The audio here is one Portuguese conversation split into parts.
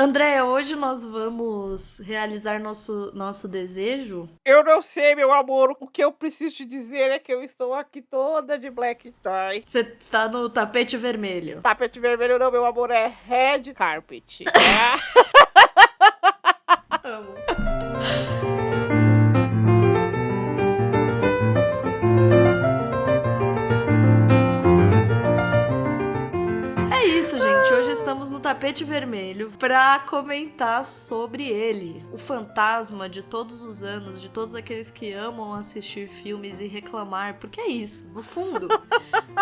Andréia, hoje nós vamos realizar nosso desejo. Eu não sei, meu amor. O que eu preciso te dizer é que eu estou aqui toda de black tie. Você tá no tapete vermelho. Tapete vermelho não, meu amor, é red carpet. Amo. É isso, gente. Hoje estamos no tapete vermelho pra comentar sobre ele. O fantasma de todos os anos, de todos aqueles que amam assistir filmes e reclamar. Porque é isso, no fundo.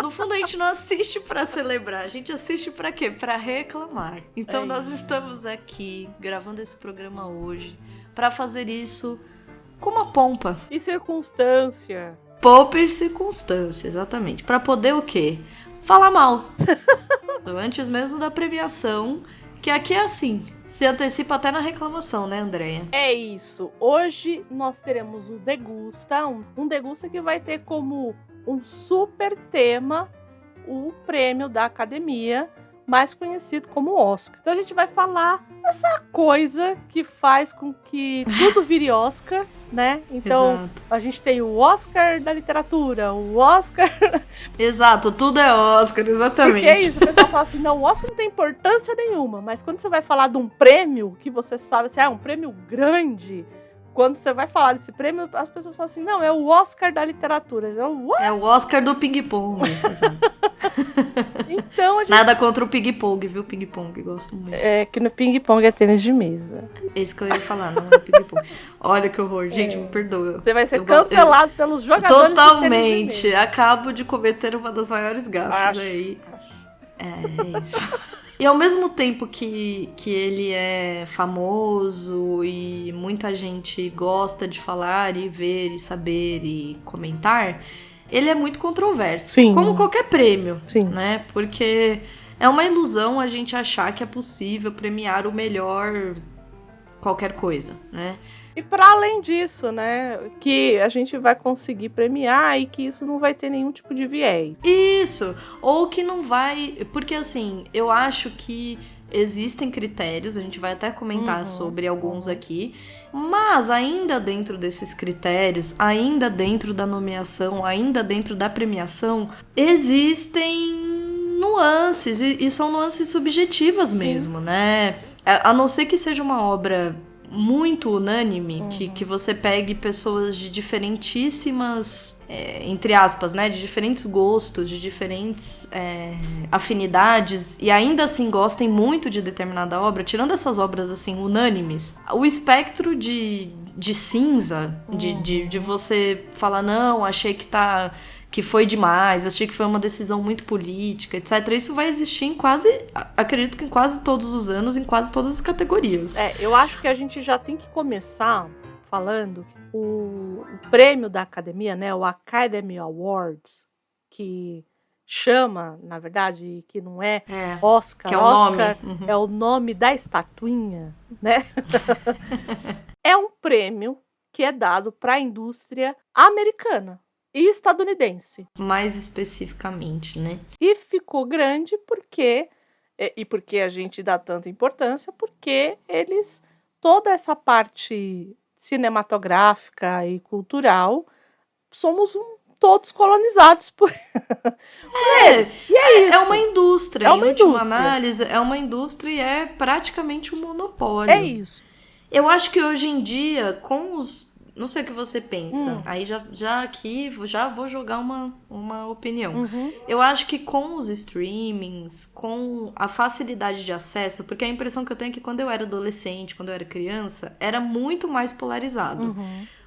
No fundo, a gente não assiste pra celebrar. A gente assiste pra quê? Pra reclamar. Então nós estamos aqui gravando esse programa hoje pra fazer isso com uma pompa. E circunstância. Pompa e circunstância, exatamente. Pra poder o quê? Falar mal. Antes mesmo da premiação, que aqui é assim, se antecipa até na reclamação, né, Andréia? É isso. Hoje nós teremos o Degusta, um Degusta que vai ter como um super tema o prêmio da Academia, mais conhecido como Oscar. Então a gente vai falar dessa coisa que faz com que tudo vire Oscar, né? Então Exato. a gente tem o Oscar da literatura, o Oscar... Exato, tudo é Oscar, exatamente. Porque é isso, o pessoal fala assim, não, o Oscar não tem importância nenhuma, mas quando você vai falar de um prêmio, que você sabe assim, um prêmio grande... Quando você vai falar desse prêmio, as pessoas falam assim, não, é o Oscar da literatura. É o Oscar do ping-pong. Então, Nada contra o ping-pong, viu? Ping-pong, gosto muito. É que no ping-pong é tênis de mesa. Esse que eu ia falar, não é ping-pong. Olha que horror, gente, me perdoa. Você vai ser cancelado pelos jogadores totalmente. de tênis de mesa. Acabo de cometer uma das maiores gafes aí. É isso. E ao mesmo tempo que ele é famoso e muita gente gosta de falar e ver e saber e comentar, ele é muito controverso. Sim. Como qualquer prêmio, Sim. né? Porque é uma ilusão a gente achar que é possível premiar o melhor qualquer coisa, né? E para além disso, né, que a gente vai conseguir premiar e que isso não vai ter nenhum tipo de viés. Isso, ou que não vai... Porque assim, eu acho que existem critérios, a gente vai até comentar sobre alguns aqui, mas ainda dentro desses critérios, ainda dentro da nomeação, ainda dentro da premiação, existem nuances, e são nuances subjetivas mesmo, né? A não ser que seja uma obra muito unânime, que você pegue pessoas de diferentíssimas, entre aspas, né, de diferentes gostos, de diferentes afinidades, e ainda assim gostem muito de determinada obra, tirando essas obras assim unânimes, o espectro de cinza, de você falar, não, achei que foi demais, achei que foi uma decisão muito política, etc. Isso vai existir em acredito que em quase todos os anos, em quase todas as categorias. Eu acho que a gente já tem que começar falando o prêmio da Academia, né, o Academy Awards, que chama, na verdade, que não é Oscar, que é o Oscar nome. É o nome da estatuinha, né? É um prêmio que é dado para a indústria americana e estadunidense. Mais especificamente, né? E ficou grande porque a gente dá tanta importância, porque toda essa parte cinematográfica e cultural, somos todos colonizados por eles. E é isso. É uma indústria, É uma em última indústria. análise, é uma indústria e é praticamente um monopólio. É isso. Eu acho que hoje em dia, com os... Não sei o que você pensa. Aí já vou jogar uma opinião. Eu acho que com os streamings, com a facilidade de acesso, porque a impressão que eu tenho é que quando eu era adolescente, quando eu era criança, era muito mais polarizado.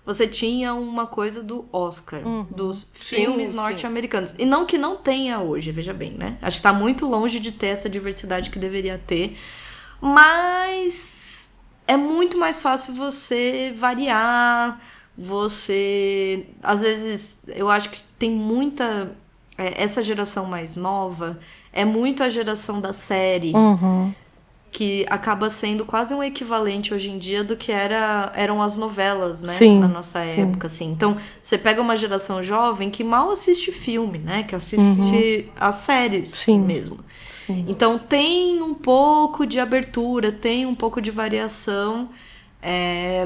Você tinha uma coisa do Oscar, dos filmes norte-americanos. E não que não tenha hoje, veja bem, né? Acho que tá muito longe de ter essa diversidade que deveria ter. Mas é muito mais fácil você variar, às vezes, eu acho que tem muita... essa geração mais nova é muito a geração da série, que acaba sendo quase um equivalente hoje em dia do que eram as novelas, né? Na nossa época, assim. Então, você pega uma geração jovem que mal assiste filme, né? Que assiste as séries mesmo. Então tem um pouco de abertura, tem um pouco de variação.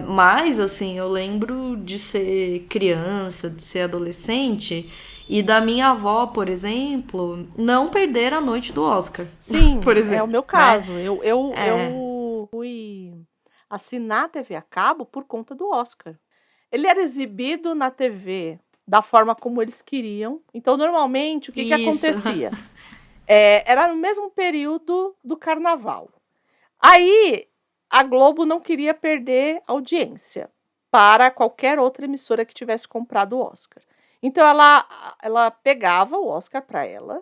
Mas, assim, eu lembro de ser criança, de ser adolescente, e da minha avó, por exemplo, não perder a noite do Oscar. Sim, por exemplo, é o meu caso. Eu fui assinar a TV a cabo por conta do Oscar. Ele era exibido na TV da forma como eles queriam. Então, normalmente, o que acontecia? Era no mesmo período do carnaval. Aí, a Globo não queria perder audiência para qualquer outra emissora que tivesse comprado o Oscar. Então, ela pegava o Oscar para ela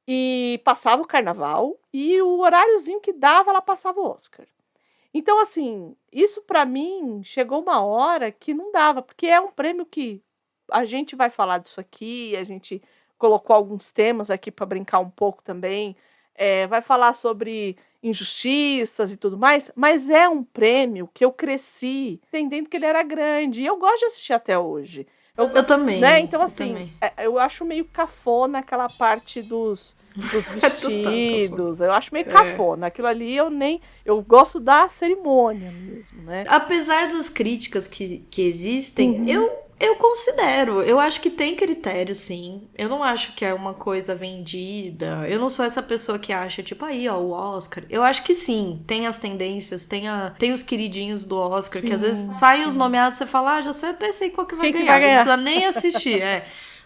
e passava o carnaval, e o horáriozinho que dava, ela passava o Oscar. Então, assim, isso para mim chegou uma hora que não dava, porque é um prêmio que a gente vai falar disso aqui, a gente colocou alguns temas aqui para brincar um pouco também, vai falar sobre injustiças e tudo mais, mas é um prêmio que eu cresci entendendo que ele era grande, e eu gosto de assistir até hoje. Eu também. Né? Então, assim, eu acho meio cafona aquela parte dos vestidos. Eu acho meio cafona. Aquilo ali eu gosto da cerimônia mesmo, né? Apesar das críticas que existem, eu considero. Eu acho que tem critério, sim. Eu não acho que é uma coisa vendida. Eu não sou essa pessoa que acha, tipo, aí, ó, o Oscar. Eu acho que sim, tem as tendências, tem os queridinhos do Oscar, que às vezes saem os nomeados, você fala, já sei, até sei qual que vai ganhar. Você não precisa nem assistir,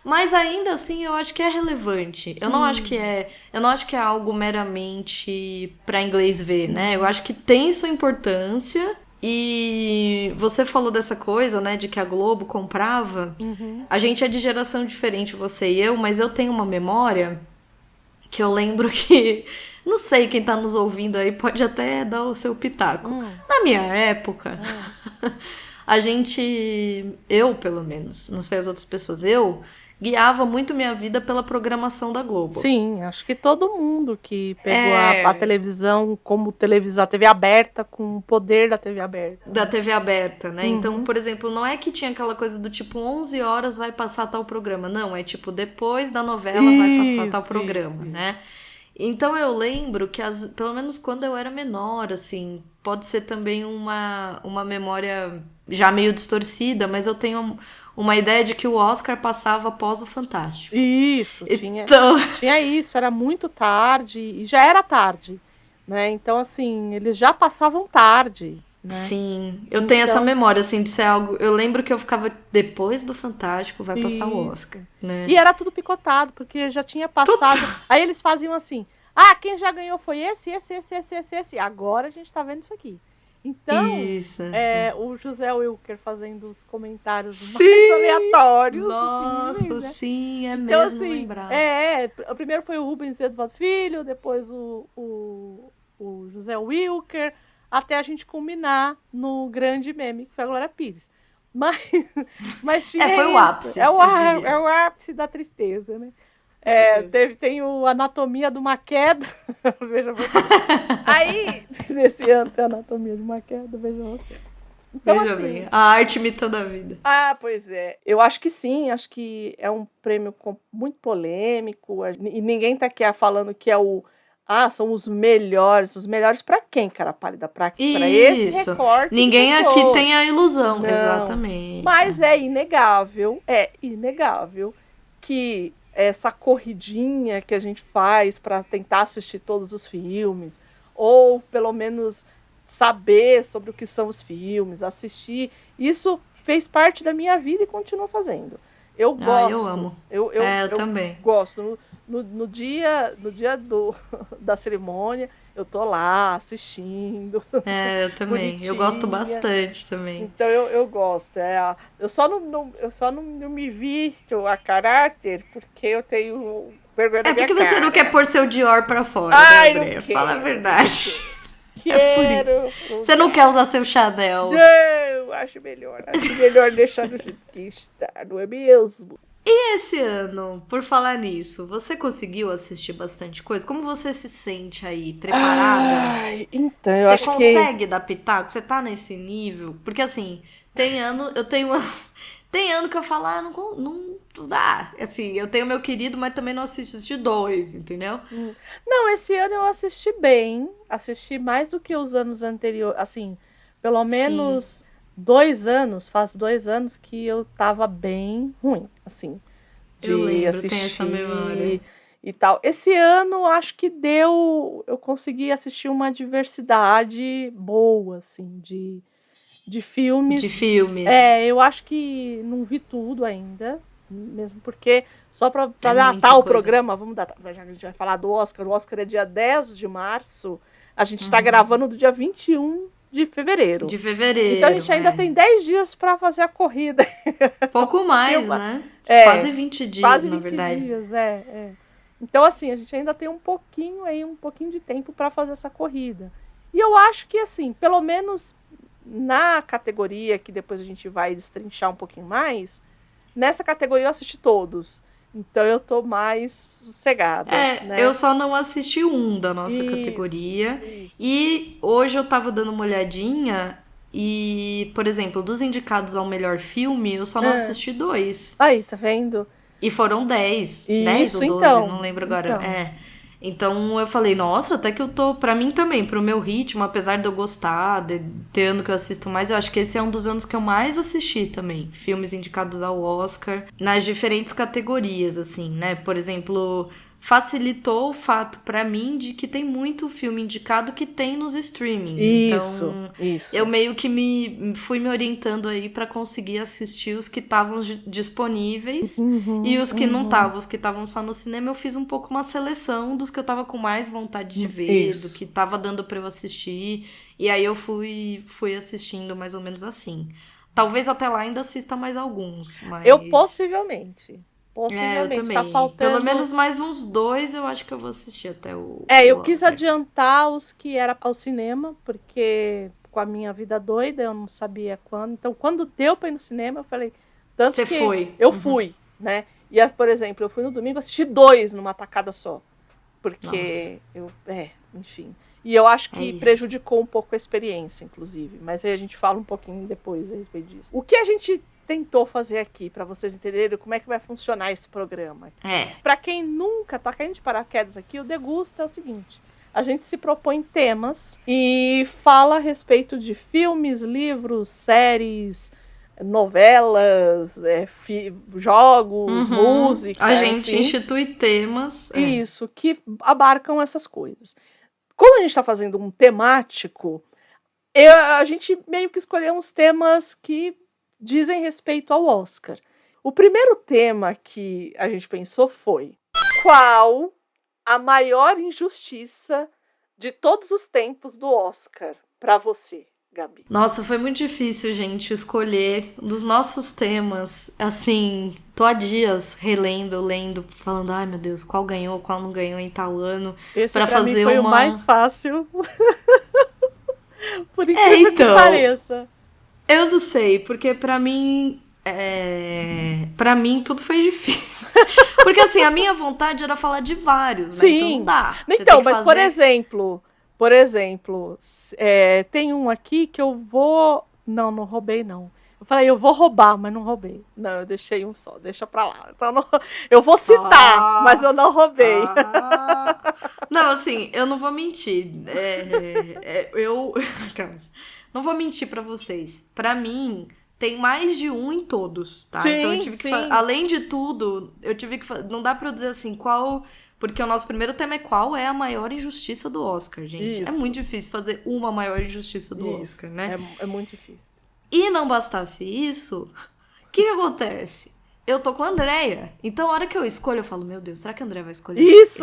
Mas ainda assim, eu acho que é relevante. Eu não acho que é algo meramente pra inglês ver, né? Eu acho que tem sua importância. E você falou dessa coisa, né, de que a Globo comprava. A gente é de geração diferente, você e eu, mas eu tenho uma memória que eu lembro que, não sei, quem tá nos ouvindo aí pode até dar o seu pitaco. Na minha época, eu pelo menos, não sei as outras pessoas, eu guiava muito minha vida pela programação da Globo. Sim, acho que todo mundo que pegou a televisão como televisão, a TV aberta, com o poder da TV aberta. Da TV aberta, né? Então, por exemplo, não é que tinha aquela coisa do tipo 11 horas vai passar tal programa. Não, é tipo depois da novela vai passar tal programa, né? Então eu lembro que, pelo menos quando eu era menor, assim, pode ser também uma memória já meio distorcida, mas eu tenho uma ideia de que o Oscar passava após o Fantástico. Isso, tinha isso, era muito tarde, e já era tarde, né? Então, assim, eles já passavam tarde, né? Sim, eu tenho essa memória, assim, de ser algo... Eu lembro que eu ficava, depois do Fantástico, vai passar o Oscar, né? E era tudo picotado, porque já tinha passado... Aí eles faziam assim, quem já ganhou foi esse, agora a gente tá vendo isso aqui. Então, o José Wilker fazendo os comentários mais aleatórios. Nossa, sim, então, mesmo, assim, lembrar. O primeiro foi o Rubens Edvaldo Filho, depois o José Wilker, até a gente culminar no grande meme, que foi a Glória Pires. Mas tinha foi o ápice. É o ápice da tristeza, né? Tem o Anatomia de uma Queda. Veja você. Aí, nesse ano, tem a Anatomia de uma Queda, veja você. Então, veja bem, a arte imitando a vida. Pois é. Eu acho que sim, acho que é um prêmio muito polêmico. E ninguém tá aqui falando que é são os melhores. Os melhores pra quem, cara pálida? Pra esse recorte. Ninguém aqui tem a ilusão. Não. Exatamente. Mas é inegável que essa corridinha que a gente faz para tentar assistir todos os filmes, ou pelo menos saber sobre o que são os filmes, assistir, isso fez parte da minha vida e continua fazendo. Eu gosto. Eu amo. Eu também. Gosto. No dia da cerimônia, eu tô lá assistindo. Eu também. Eu gosto bastante também. Então eu gosto. Eu só não me visto a caráter porque eu tenho vergonha da minha cara. É porque você não quer pôr seu Dior pra fora, né, André? Fala a verdade. Quero. Você não quer usar seu Chanel. Não, acho melhor deixar do jeito que está, não é mesmo? E esse ano, por falar nisso, você conseguiu assistir bastante coisa? Como você se sente aí? Preparada? Então, eu acho que... Você consegue dar pitaco? Você tá nesse nível? Porque assim, tem Tem ano que eu falo, não dá. Assim, eu tenho meu querido, mas também não assisti 2, entendeu? Não, esse ano eu assisti bem. Assisti mais do que os anos anteriores. Assim, pelo Sim, menos 2 anos, faz 2 anos que eu tava bem ruim, assim, eu de lembro, tenho essa memória. assistir e tal. Esse ano acho que eu consegui assistir uma diversidade boa, assim, de De filmes. filmes. Eu acho que não vi tudo ainda, mesmo porque, só para É datar muita o coisa. programa, vamos datar, já que a gente vai falar do Oscar, o Oscar é dia 10 de março, a gente está Uhum. gravando do dia 21 de fevereiro. De Então a fevereiro, gente ainda tem 10 dias para fazer a corrida. Pouco Um pouquinho mais, mais. né? É, Quase 20 dias, quase na 20 verdade. dias, Então, assim, a gente ainda tem um pouquinho de tempo para fazer essa corrida. E eu acho que, assim, pelo menos na categoria, que depois a gente vai destrinchar um pouquinho mais, nessa categoria eu assisti todos. Então eu tô mais sossegada, Eu né? só não assisti um da nossa Isso, categoria. isso. E hoje eu tava dando uma olhadinha e, por exemplo, dos indicados ao melhor filme, eu só não Ah, assisti 2. aí, tá vendo? E foram 10. 10 ou Isso, 12, então. não lembro agora. Então. Então eu falei, nossa, até que eu tô. Pra mim também, pro meu ritmo, apesar de eu gostar, de ter ano que eu assisto mais, eu acho que esse é um dos anos que eu mais assisti também. Filmes indicados ao Oscar, nas diferentes categorias, assim, né? Por exemplo, facilitou o fato pra mim de que tem muito filme indicado que tem nos streamings. Isso, Então, eu isso. meio que fui me orientando aí pra conseguir assistir os que estavam disponíveis e Uhum, os que não uhum. estavam, os que estavam só no cinema, eu fiz um pouco uma seleção dos que eu tava com mais vontade de ver, do Isso. que tava dando pra eu assistir. E aí eu fui assistindo mais ou menos assim. Talvez até lá ainda assista mais alguns, Eu mas. possivelmente. Eu Possivelmente. Tá também. Pelo faltando. menos mais uns 2 eu acho que eu vou assistir até o Eu quis Oscar. adiantar os que era ao cinema, porque com a minha vida doida eu não sabia quando. Então, quando deu pra ir no cinema, eu falei. Tanto Você que foi. eu Uhum. fui, né? E, por exemplo, eu fui no domingo assistir 2 numa tacada só. Nossa, Porque enfim. E eu acho é que isso. prejudicou um pouco a experiência, inclusive. Mas aí a gente fala um pouquinho depois a respeito disso. O que a gente tentou fazer aqui, para vocês entenderem como é que vai funcionar esse programa. É. Para quem nunca tá caindo de paraquedas aqui, o Degusta é o seguinte. A gente se propõe temas e fala a respeito de filmes, livros, séries, novelas, jogos, música, A gente enfim. institui temas. Isso, que abarcam essas coisas. Como a gente está fazendo um temático, a gente meio que escolheu uns temas que dizem respeito ao Oscar. O primeiro tema que a gente pensou foi: qual a maior injustiça de todos os tempos do Oscar para você, Gabi? Nossa, foi muito difícil, gente, escolher um dos nossos temas. Assim, tô há dias relendo, lendo, falando, ai meu Deus, qual ganhou, qual não ganhou em tal ano, Esse pra para mim fazer foi o mais uma. fácil, por incrível que Então, pareça. eu não sei, porque pra mim. Pra mim tudo foi difícil. Porque assim, a minha vontade era falar de vários, né? Então não Sim. dá. Você tem Então, que mas fazer. por exemplo, tem um aqui que eu vou. Não roubei, não. Eu falei, eu vou roubar, mas não roubei. Não, eu deixei um só, deixa pra lá. Então, eu vou citar, mas eu não roubei. Não, assim, eu não vou mentir. Eu. Não vou mentir pra vocês. Pra mim, tem mais de um em todos, tá? Então eu Sim, tive que sim. além de tudo, eu tive que não dá pra eu dizer assim, qual. Porque o nosso primeiro tema é qual é a maior injustiça do Oscar, gente. É Isso. muito difícil fazer uma maior injustiça do Isso. Oscar, né? É muito difícil. E não bastasse isso, o que acontece? Eu tô com a Andrea. Então, a hora que eu escolho, eu falo, meu Deus, será que a Andrea vai escolher Isso.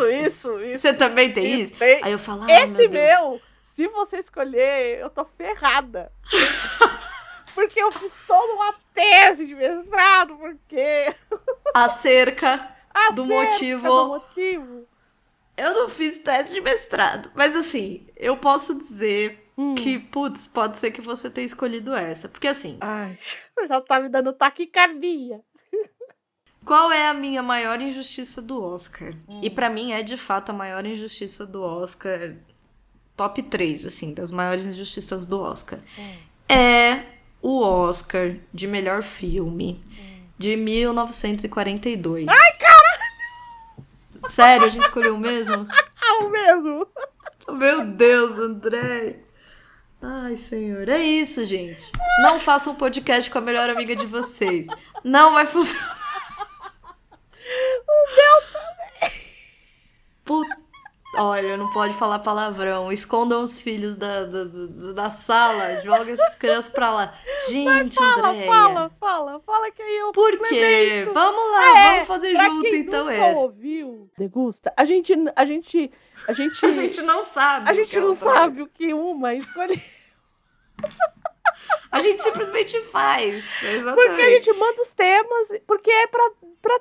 Você também tem isso? Tem. Aí eu falo, Esse meu Deus. meu, se você escolher, eu tô ferrada. Porque eu fiz toda uma tese de mestrado, porque Acerca do motivo. motivo. Eu não fiz teste de mestrado. Mas assim, eu posso dizer que, putz, pode ser que você tenha escolhido essa. Porque assim. Ai, já tá me dando taquicardia. Qual é a minha maior injustiça do Oscar? E pra mim é de fato a maior injustiça do Oscar. Top 3, assim, das maiores injustiças do Oscar. É o Oscar de melhor filme de 1942. Ai, caralho! Sério, a gente escolheu o mesmo? O mesmo! Meu Deus, André! Ai, senhor, é isso, gente. Não façam um podcast com a melhor amiga de vocês. Não vai funcionar. O meu também. Puta. Olha, não pode falar palavrão. Escondam os filhos da sala. Joga essas crianças pra lá. Gente, Andréia. Fala que aí eu Por quê? complemento. Vamos lá, vamos fazer pra junto, quem então, nunca essa. ouviu, degusta. A gente A gente não sabe. a gente não outra sabe o que uma escolhe. A gente simplesmente faz. Exatamente. Porque a gente manda os temas, porque é pra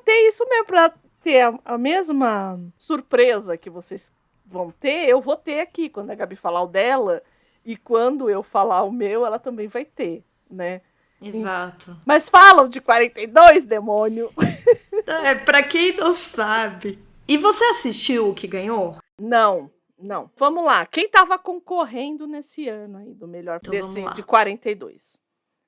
ter isso mesmo, pra ter a mesma surpresa que vocês vão ter, eu vou ter aqui, quando a Gabi falar o dela, e quando eu falar o meu, ela também vai ter, né? Exato. Mas falam de 42, demônio! É, pra quem não sabe. E você assistiu o que ganhou? Não. Vamos lá. Quem tava concorrendo nesse ano aí, do melhor Então, vamos lá. de 42?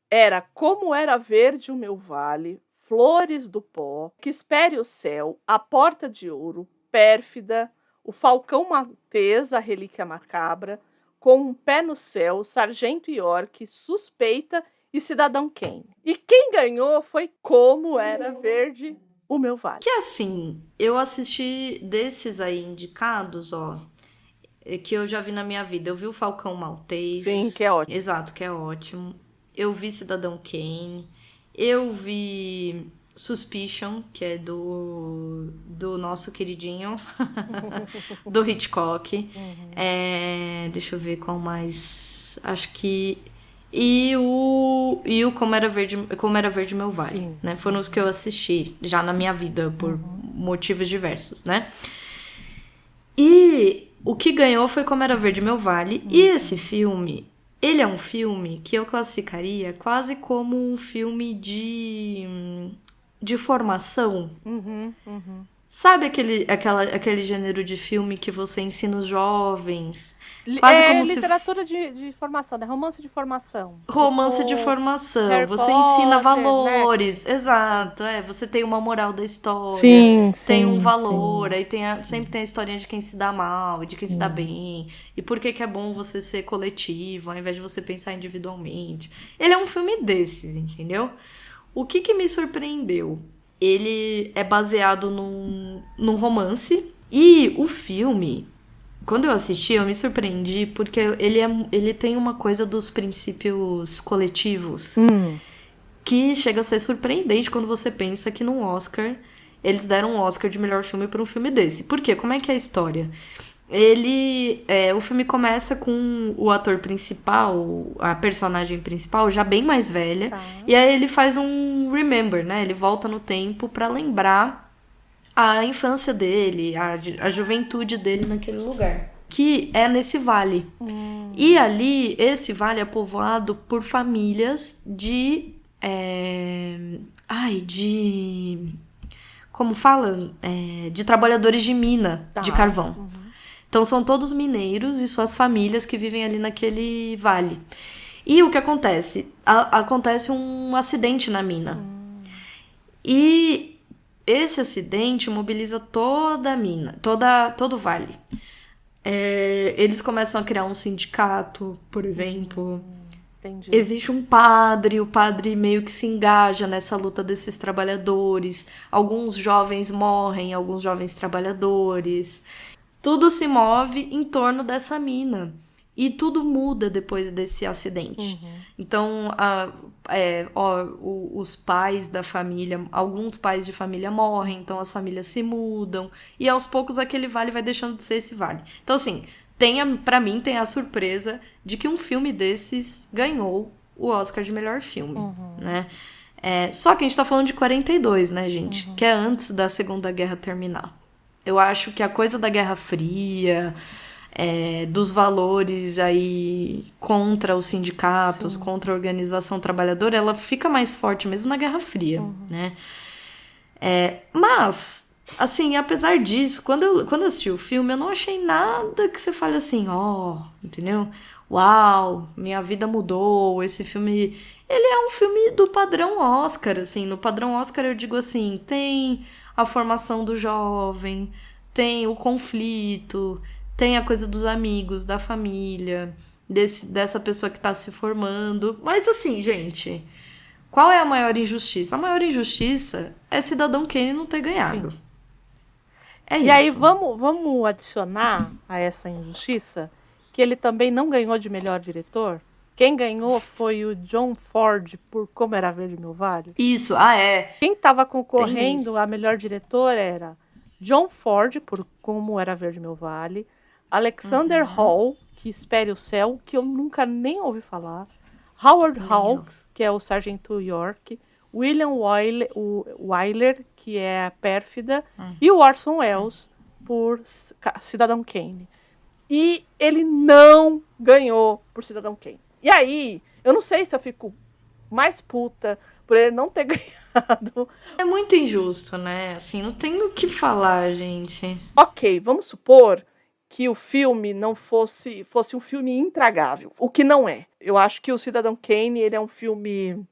Era Como Era Verde o Meu Vale, Flores do Pó, Que Espere o Céu, A Porta de Ouro, Pérfida, O Falcão Maltês, A Relíquia Macabra, Com um Pé no Céu, Sargento York, Suspeita e Cidadão Kane. E quem ganhou foi Como Era Verde o Meu Vale. Que assim, eu assisti desses aí indicados, ó, que eu já vi na minha vida. Eu vi o Falcão Maltês. Sim, que é ótimo. Exato, que é ótimo. Eu vi Cidadão Kane. Eu vi Suspicion, que é do nosso queridinho, do Hitchcock. Deixa eu ver qual mais. Acho que... E o Como Era Verde Meu Vale, né? Foram os que eu assisti já na minha vida, por motivos diversos, né? E o que ganhou foi Como Era Verde Meu Vale. E esse filme, ele é um filme que eu classificaria quase como um filme de formação. Sabe aquele gênero de filme que você ensina os jovens? Quase como literatura de formação, né? Romance de formação. Romance Tipo, de formação. Harry Você Potter, ensina né? valores. Exato, você tem uma moral da história. Sim, tem um sim, valor. Aí sempre tem a historinha de quem se dá mal e de quem se dá bem. E por que é bom você ser coletivo, ao invés de você pensar individualmente. Ele é um filme desses, entendeu? O que me surpreendeu? Ele é baseado num romance. E o filme, quando eu assisti, eu me surpreendi porque ele tem uma coisa dos princípios coletivos que chega a ser surpreendente quando você pensa que no Oscar eles deram um Oscar de melhor filme para um filme desse. Por quê? Como é que é a história? O filme começa com o ator principal, a personagem principal, já bem mais velha. Tá. E aí ele faz um remember, né? Ele volta no tempo pra lembrar a infância dele, a juventude dele naquele lugar. Que é nesse vale. E ali, esse vale é povoado por famílias como fala? De trabalhadores de mina, de carvão. Então, são todos mineiros e suas famílias que vivem ali naquele vale. E o que acontece? Acontece um acidente na mina. E esse acidente mobiliza toda a mina, todo o vale. Eles começam a criar um sindicato, por exemplo. Entendi. Existe um padre, o padre meio que se engaja nessa luta desses trabalhadores. Alguns jovens morrem, alguns jovens trabalhadores. Tudo se move em torno dessa mina. E tudo muda depois desse acidente. Então, os pais da família, alguns pais de família morrem, então as famílias se mudam. E aos poucos aquele vale vai deixando de ser esse vale. Então, assim, pra mim tem a surpresa de que um filme desses ganhou o Oscar de melhor filme, né? Só que a gente tá falando de 42, né, gente? Que é antes da Segunda Guerra terminar. Eu acho que a coisa da Guerra Fria, dos valores aí contra os sindicatos, contra a organização trabalhadora, ela fica mais forte mesmo na Guerra Fria, né? Mas, assim, apesar disso, quando eu assisti o filme, eu não achei nada que você fale assim, entendeu? uau, minha vida mudou, esse filme... Ele é um filme do padrão Oscar, assim. No padrão Oscar eu digo assim, tem a formação do jovem, tem o conflito, tem a coisa dos amigos, da família, dessa pessoa que tá se formando. Mas assim, gente, qual é a maior injustiça? A maior injustiça é Cidadão Kane não ter ganhado. Sim. É E isso. aí vamos adicionar a essa injustiça que ele também não ganhou de melhor diretor. Quem ganhou foi o John Ford por Como Era Verde Meu Vale. Isso, é. Quem estava concorrendo a melhor diretor era John Ford por Como Era Verde Meu Vale, Alexander Hall, que Espere o Céu, que eu nunca nem ouvi falar, Howard Hawks, que é o Sargento York, William Wyler, que é a Pérfida, e o Orson Welles por Cidadão Kane. E ele não ganhou por Cidadão Kane. E aí, eu não sei se eu fico mais puta por ele não ter ganhado. É muito injusto, né? Assim, não tem o que falar, gente. Ok, vamos supor que o filme não fosse um filme intragável, o que não é. Eu acho que o Cidadão Kane, ele é um filme...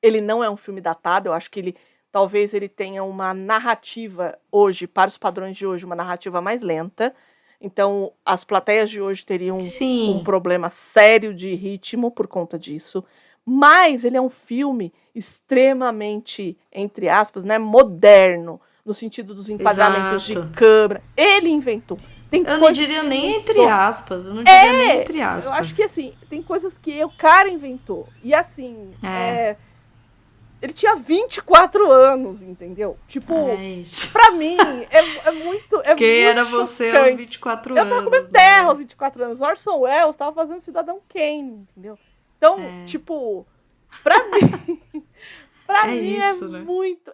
Ele não é um filme datado, eu acho que talvez ele tenha uma narrativa hoje, para os padrões de hoje, uma narrativa mais lenta. Então, as plateias de hoje teriam um problema sério de ritmo por conta disso. Mas ele é um filme extremamente, entre aspas, né, moderno, no sentido dos enquadramentos de câmera. Ele inventou. Eu não diria nem entre aspas. Eu acho que, assim, tem coisas que o cara inventou. E, assim, ele tinha 24 anos, entendeu? Tipo, pra mim, é muito Quem era chocante. você aos 24 anos? Eu tava comendo terra aos 24 anos. Orson Welles tava fazendo Cidadão Kane, entendeu? Então, tipo, pra mim... isso, né?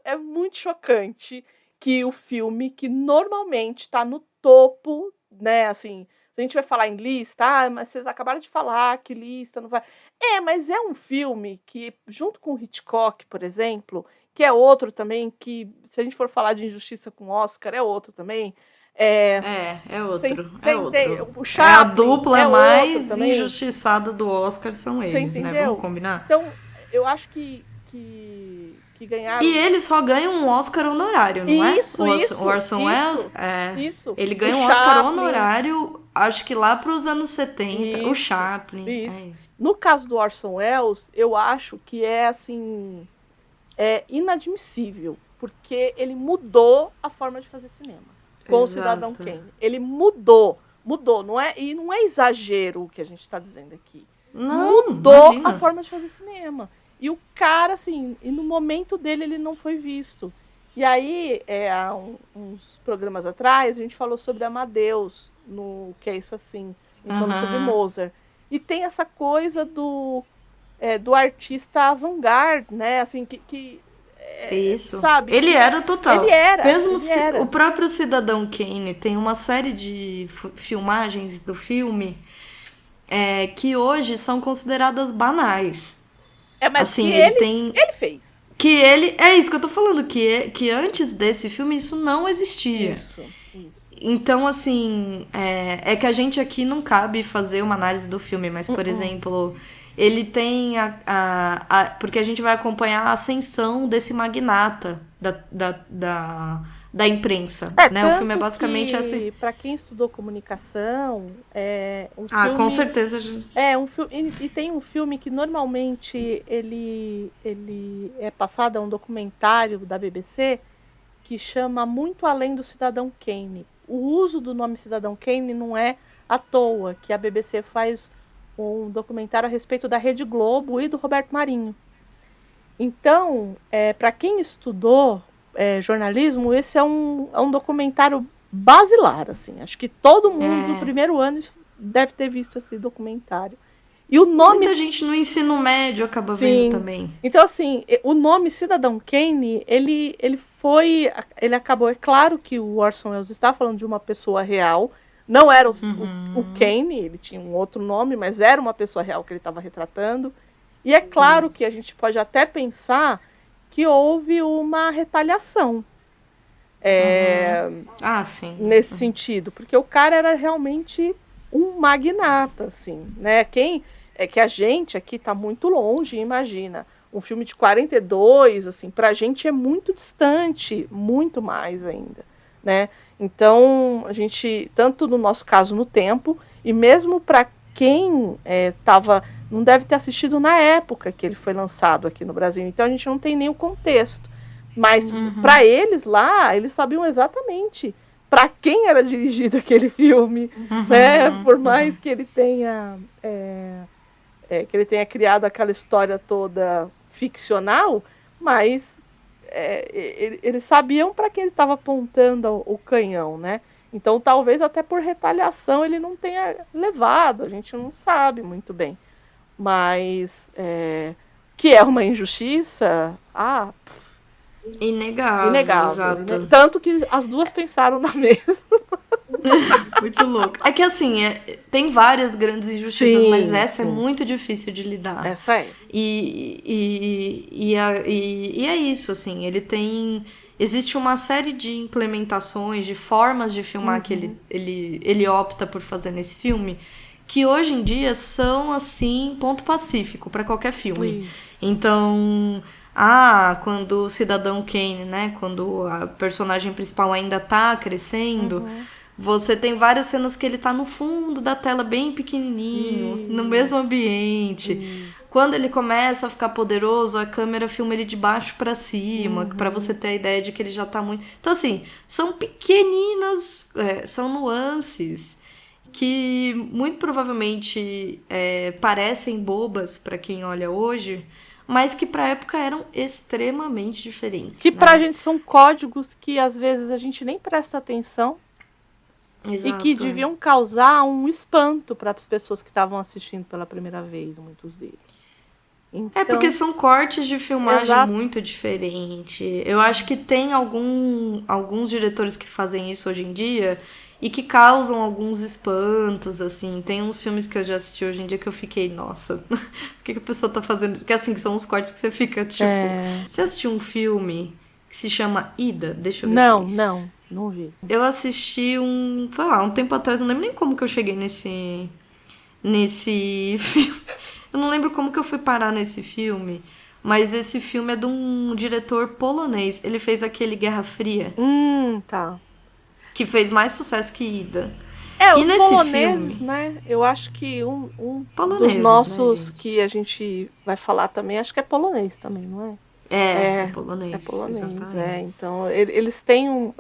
É muito chocante que o filme, que normalmente tá no topo, né, assim... Se a gente vai falar em lista, mas vocês acabaram de falar que lista não vai... Mas é um filme que, junto com o Hitchcock, por exemplo, que é outro também, que se a gente for falar de injustiça com o Oscar, é outro também. É outro. O Chaplin, a dupla mais injustiçada do Oscar são eles, né? Vamos combinar? Então, eu acho que ganharam... E ele só ganha um Oscar honorário, não é? O Orson Welles? Isso. Ele ganha um Oscar honorário, acho que lá para os anos 70. O Chaplin. Isso. No caso do Orson Welles, eu acho que assim... É inadmissível, porque ele mudou a forma de fazer cinema com o Cidadão Kane. Ele mudou, não é? E não é exagero o que a gente está dizendo aqui. Não, mudou imagina. a forma de fazer cinema. E o cara, assim, e no momento dele ele não foi visto. E aí, há uns programas atrás, a gente falou sobre Amadeus, no Que É Isso Assim. A gente falou sobre Mozart. E tem essa coisa do artista avant-garde, né? Assim, isso. Sabe? Ele era total. Ele era. Mesmo o próprio Cidadão Kane tem uma série de filmagens do filme que hoje são consideradas banais. Mas assim, que ele fez. Que ele... É isso que eu tô falando, que antes desse filme isso não existia. Isso. Então, assim, é que a gente aqui não cabe fazer uma análise do filme, mas, por exemplo, ele tem porque a gente vai acompanhar a ascensão desse magnata da imprensa, né? O filme é basicamente assim. Para quem estudou comunicação, um filme... com certeza. Um filme, e tem um filme que normalmente ele é passado, é um documentário da BBC que chama Muito Além do Cidadão Kane. O uso do nome Cidadão Kane não é à toa, que a BBC faz um documentário a respeito da Rede Globo e do Roberto Marinho. Então, para quem estudou jornalismo, esse é um documentário basilar, assim. Acho que todo mundo do primeiro ano deve ter visto esse documentário. E o nome... Muita gente no ensino médio acaba vendo também. Então, assim, o nome Cidadão Kane, ele acabou... É claro que o Orson Welles está falando de uma pessoa real. Não era o Kane, ele tinha um outro nome, mas era uma pessoa real que ele estava retratando. E é claro que a gente pode até pensar que houve uma retaliação. Sim. Nesse sentido. Porque o cara era realmente um magnata, assim, né? Quem é que a gente aqui tá muito longe, imagina. Um filme de 42, assim, pra gente é muito distante, muito mais ainda, né? Então, a gente, tanto no nosso caso no tempo, e mesmo para quem não deve ter assistido na época que ele foi lançado aqui no Brasil, então a gente não tem nem o contexto. Mas para eles lá, eles sabiam exatamente para quem era dirigido aquele filme, né? Por mais que ele tenha criado aquela história toda ficcional, mas eles sabiam para quem ele estava apontando o canhão, né? Então, talvez até por retaliação ele não tenha levado, a gente não sabe muito bem. Mas que é uma injustiça, inegável, exato. Tanto que as duas pensaram na mesma. Muito louco. É que assim, tem várias grandes injustiças, Sim, mas essa sim. é muito difícil de lidar. Essa é. E é isso, assim, ele tem... Existe uma série de implementações, de formas de filmar que ele opta por fazer nesse filme, que hoje em dia são, assim, ponto pacífico para qualquer filme. Então... quando o Cidadão Kane, né? Quando a personagem principal ainda tá crescendo, você tem várias cenas que ele tá no fundo da tela, bem pequenininho, no mesmo ambiente. Quando ele começa a ficar poderoso, a câmera filma ele de baixo pra cima, pra você ter a ideia de que ele já tá muito... Então, assim, são pequeninas, são nuances que muito provavelmente parecem bobas pra quem olha hoje, mas que pra época eram extremamente diferentes. Que né? pra gente são códigos que às vezes a gente nem presta atenção. Exato. E que deviam causar um espanto para as pessoas que estavam assistindo pela primeira vez, muitos deles. Então, porque são cortes de filmagem exato. muito diferentes. Eu acho que tem alguns diretores que fazem isso hoje em dia e que causam alguns espantos, assim. Tem uns filmes que eu já assisti hoje em dia que eu fiquei, nossa, por que a pessoa tá fazendo isso? Que assim, são os cortes que você fica, tipo... Você assistiu um filme que se chama Ida? Deixa eu ver Não vi. Eu assisti um tempo atrás, não lembro nem como que eu cheguei nesse filme. Eu não lembro como que eu fui parar nesse filme, mas esse filme é de um diretor polonês. Ele fez aquele Guerra Fria. Tá. Que fez mais sucesso que Ida. Os poloneses, filme, né? Eu acho que um dos nossos, né, que a gente vai falar também, acho que é polonês também, não é? É polonês. É polonês, Então, eles têm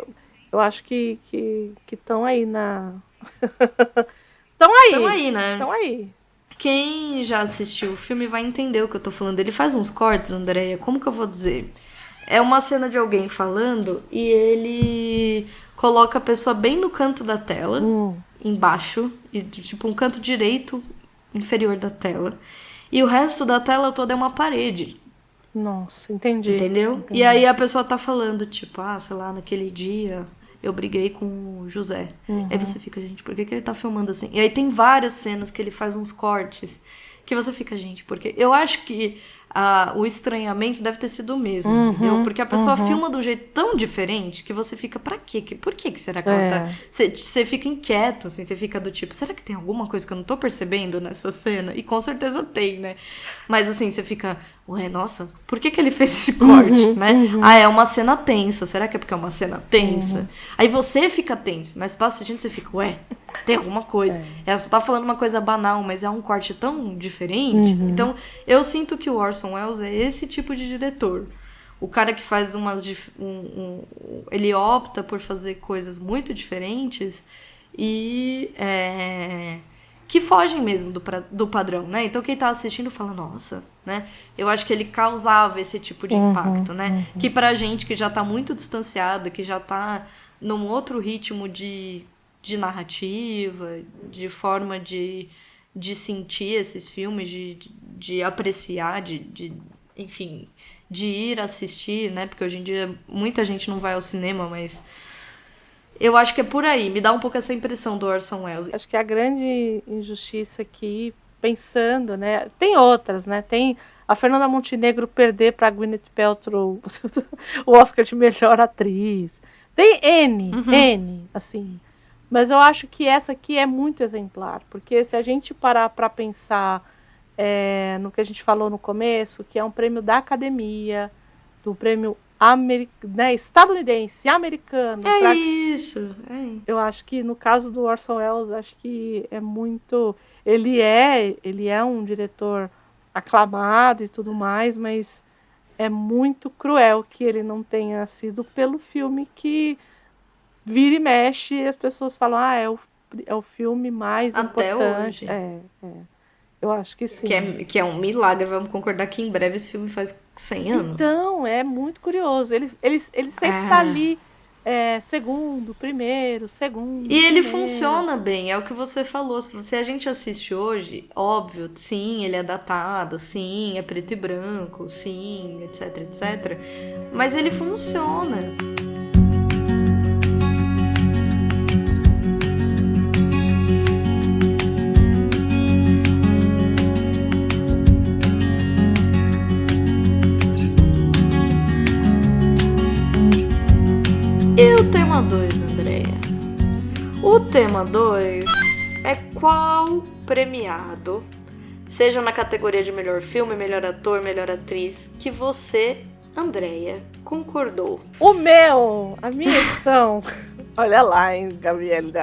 eu acho que estão aí na... Estão aí, né? Estão aí. Quem já assistiu o filme vai entender o que eu tô falando. Ele faz uns cortes, Andréia, como que eu vou dizer? É uma cena de alguém falando e ele coloca a pessoa bem no canto da tela, embaixo, e tipo um canto direito inferior da tela. E o resto da tela toda é uma parede. Nossa, entendi. Entendeu? Entendi. E aí a pessoa tá falando, tipo, sei lá, naquele dia eu briguei com o José. Aí você fica, gente, por que ele tá filmando assim? E aí tem várias cenas que ele faz uns cortes que você fica, gente, porque eu acho que o estranhamento deve ter sido o mesmo, entendeu? Porque a pessoa filma de um jeito tão diferente que você fica, pra quê? Por que será que ela tá... Você fica inquieto, assim, você fica do tipo, será que tem alguma coisa que eu não tô percebendo nessa cena? E com certeza tem, né? Mas assim, você fica, nossa, por que ele fez esse corte, né? É uma cena tensa, será que é porque é uma cena tensa? Aí você fica tenso, né? Você tá assistindo, você fica, tem alguma coisa. Você tá falando uma coisa banal, mas é um corte tão diferente. Então, eu sinto que o Orson Welles é esse tipo de diretor. O cara que faz ele opta por fazer coisas muito diferentes e que fogem mesmo do padrão, né? Então, quem tá assistindo fala, nossa, né? Eu acho que ele causava esse tipo de impacto, né? Que pra gente que já tá muito distanciado, que já tá num outro ritmo de narrativa, de forma de sentir esses filmes, de apreciar, enfim, de ir assistir, né? Porque hoje em dia muita gente não vai ao cinema, mas eu acho que é por aí. Me dá um pouco essa impressão do Orson Welles. Acho que a grande injustiça aqui, pensando, né? Tem outras, né? Tem a Fernanda Montenegro perder para Gwyneth Paltrow o Oscar de melhor atriz. Tem N, assim... Mas eu acho que essa aqui é muito exemplar, porque se a gente parar para pensar no que a gente falou no começo, que é um prêmio da academia, do prêmio estadunidense, americano. Isso. Eu acho que no caso do Orson Welles, acho que é muito... Ele é um diretor aclamado e tudo mais, mas é muito cruel que ele não tenha sido pelo filme que vira e mexe e as pessoas falam, é o filme mais até importante. Hoje. Eu acho que sim. Que é um milagre, vamos concordar que em breve esse filme faz 100 anos. Então, é muito curioso. Ele sempre tá ali, segundo, primeiro. E ele funciona bem, é o que você falou. Se a gente assiste hoje, óbvio, sim, ele é datado, sim, é preto e branco, sim, etc, etc. Mas ele funciona. E o tema 2, Andréia? O tema 2 é qual premiado, seja na categoria de melhor filme, melhor ator, melhor atriz, que você, Andréia, concordou? A minha edição. Olha lá, hein, Gabriele.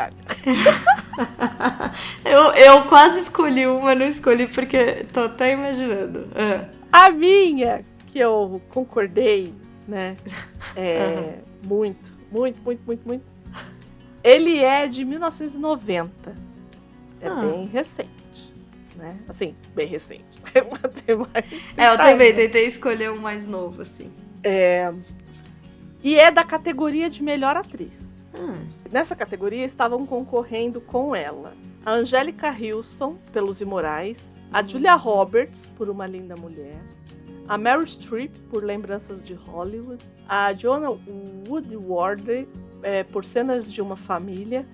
eu quase escolhi uma, não escolhi porque tô até imaginando. A minha, que eu concordei, né, muito. Ele é de 1990. Bem recente, né? Assim, bem recente. Eu também tentei escolher um mais novo, assim. E é da categoria de melhor atriz. Nessa categoria estavam concorrendo com ela a Angélica Houston, pelos Imorais, a Julia Roberts, por Uma Linda Mulher, a Meryl Streep, por Lembranças de Hollywood, a Joanna Woodward, por Cenas de uma Família,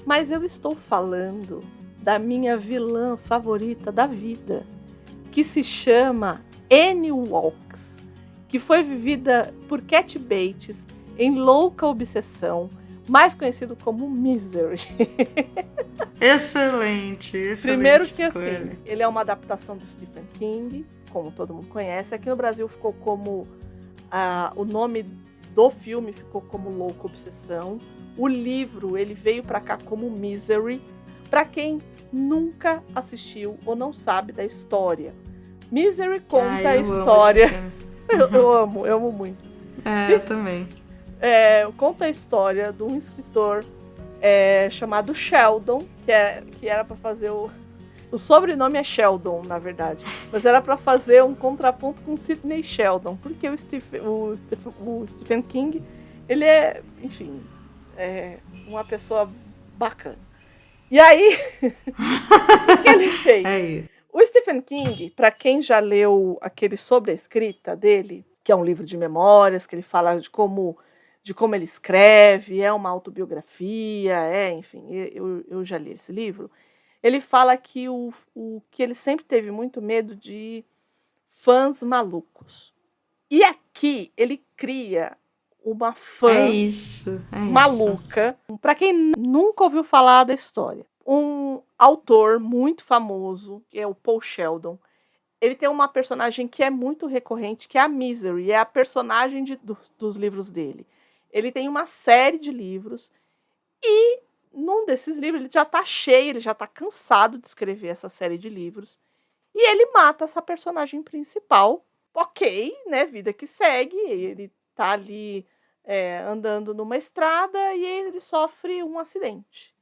mas eu estou falando da minha vilã favorita da vida, que se chama Annie Wilkes, que foi vivida por Kathy Bates em Louca Obsessão, mais conhecido como Misery. Excelente. Primeiro que escolha. Assim, ele é uma adaptação do Stephen King, como todo mundo conhece. Aqui no Brasil ficou como... o nome do filme ficou como Louca Obsessão. O livro, ele veio para cá como Misery. Para quem nunca assistiu ou não sabe da história. Misery conta a história... Eu amo muito. Eu também. Conta a história de um escritor chamado Sheldon, que era para fazer o sobrenome é Sheldon, na verdade, mas era para fazer um contraponto com Sidney Sheldon, porque o Stephen King, ele é, enfim, uma pessoa bacana. E aí, o que ele fez? O Stephen King, para quem já leu aquele Sobre a Escrita dele, que é um livro de memórias, que ele fala de como ele escreve, é uma autobiografia, enfim, eu já li esse livro. Ele fala que que ele sempre teve muito medo de fãs malucos. E aqui ele cria uma fã maluca. Para quem nunca ouviu falar da história, um autor muito famoso, que é o Paul Sheldon, ele tem uma personagem que é muito recorrente, que é a Misery, é a personagem dos livros dele. Ele tem uma série de livros e num desses livros ele já está cheio, ele já está cansado de escrever essa série de livros e ele mata essa personagem principal. Ok, né? Vida que segue, ele está ali andando numa estrada e ele sofre um acidente.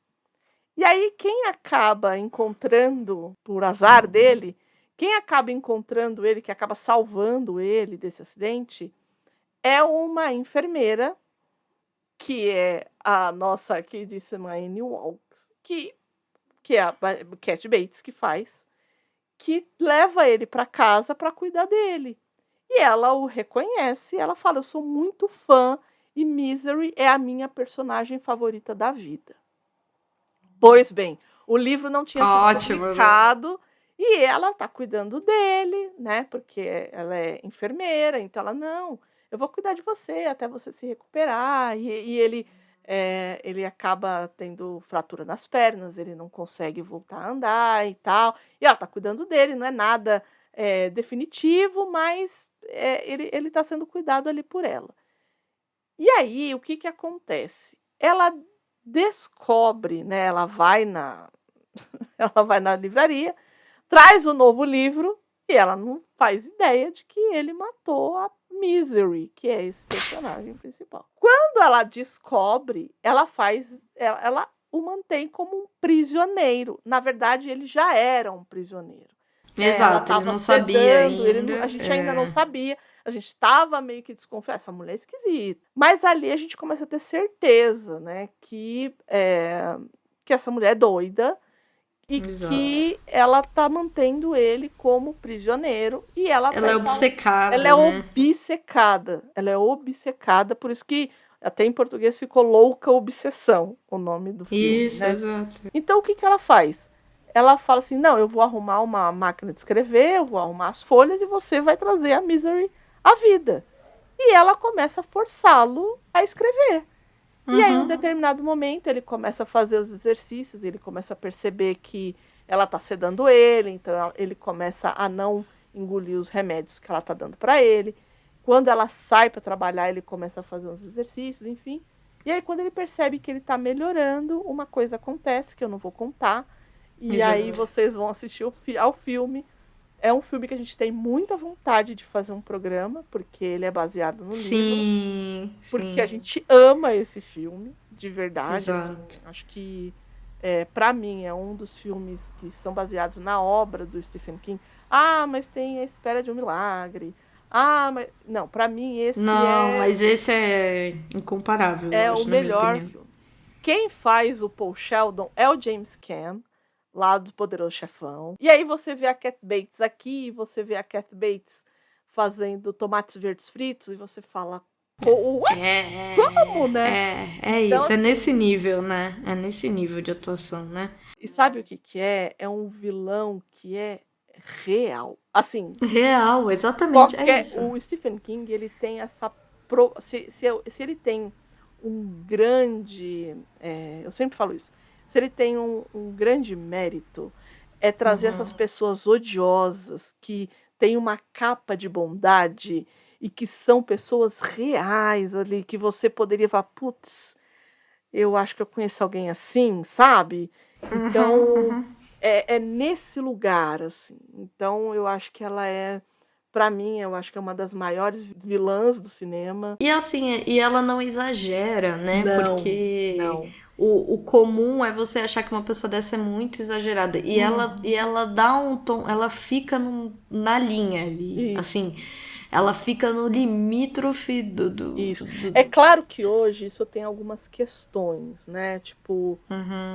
E aí quem acaba encontrando, por azar dele, quem acaba encontrando ele, que acaba salvando ele desse acidente, é uma enfermeira, que é a nossa queridíssima Annie Wilkes, que é a Kathy Bates que faz, que leva ele para casa para cuidar dele. E ela o reconhece, ela fala, eu sou muito fã e Misery é a minha personagem favorita da vida. Pois bem, o livro não tinha sido publicado, e ela está cuidando dele, né? Porque ela é enfermeira, então ela, não, eu vou cuidar de você até você se recuperar. E ele ele acaba tendo fratura nas pernas, ele não consegue voltar a andar e tal. E ela tá cuidando dele, não é nada definitivo, mas ele tá sendo cuidado ali por ela. E aí, o que acontece? Ela descobre, né? Ela vai na livraria, traz o novo livro e ela não faz ideia de que ele matou a Misery, que é esse personagem principal. Quando ela descobre, ela o mantém como um prisioneiro. Na verdade, ele já era um prisioneiro. Exato, ele não sabia ainda. A gente ainda não sabia. A gente estava meio que desconfiado. Essa mulher é esquisita. Mas ali a gente começa a ter certeza, né? Que essa mulher é doida. E Exato. que ela tá mantendo ele como prisioneiro. E ela é obcecada, ela é obcecada. Ela é obcecada. Por isso que até em português ficou Louca Obsessão, o nome do filme. Isso, né? Exato. Então o que ela faz? Ela fala assim, não, eu vou arrumar uma máquina de escrever, eu vou arrumar as folhas e você vai trazer a Misery à vida. E ela começa a forçá-lo a escrever. E aí, em um determinado momento, ele começa a fazer os exercícios, ele começa a perceber que ela está sedando ele, então ele começa a não engolir os remédios que ela está dando para ele. Quando ela sai para trabalhar, ele começa a fazer uns exercícios, enfim. E aí, quando ele percebe que ele está melhorando, uma coisa acontece, que eu não vou contar. E Exato. aí vocês vão assistir ao filme. É um filme que a gente tem muita vontade de fazer um programa, porque ele é baseado no livro. Porque a gente ama esse filme, de verdade. Assim, acho que, para mim, é um dos filmes que são baseados na obra do Stephen King. Ah, mas tem A Espera de um Milagre. Ah, mas... Não, para mim esse mas esse é incomparável. É o melhor filme. Quem faz o Paul Sheldon é o James Caan, lá do Poderoso Chefão. E aí você vê a Cat Bates aqui, você vê a Cat Bates fazendo tomates verdes fritos, e você fala, ué? Como, né? Então, isso, assim, é nesse nível, né? É nesse nível de atuação, né? E sabe o que é? É um vilão que é real. Assim... Real, exatamente, é isso. O Stephen King, ele tem essa... Se ele tem um grande... eu sempre falo isso. Se ele tem um grande mérito, é trazer essas pessoas odiosas, que têm uma capa de bondade e que são pessoas reais ali, que você poderia falar, putz, eu acho que eu conheço alguém assim, sabe? Então, é nesse lugar, assim. Então, eu acho que ela pra mim, eu acho que é uma das maiores vilãs do cinema. E assim, ela não exagera, né? Não, porque... não. O comum é você achar que uma pessoa dessa é muito exagerada. E ela dá um tom, ela fica na linha ali. Isso. Assim, ela fica no limítrofe do... É claro que hoje isso tem algumas questões, né? Tipo,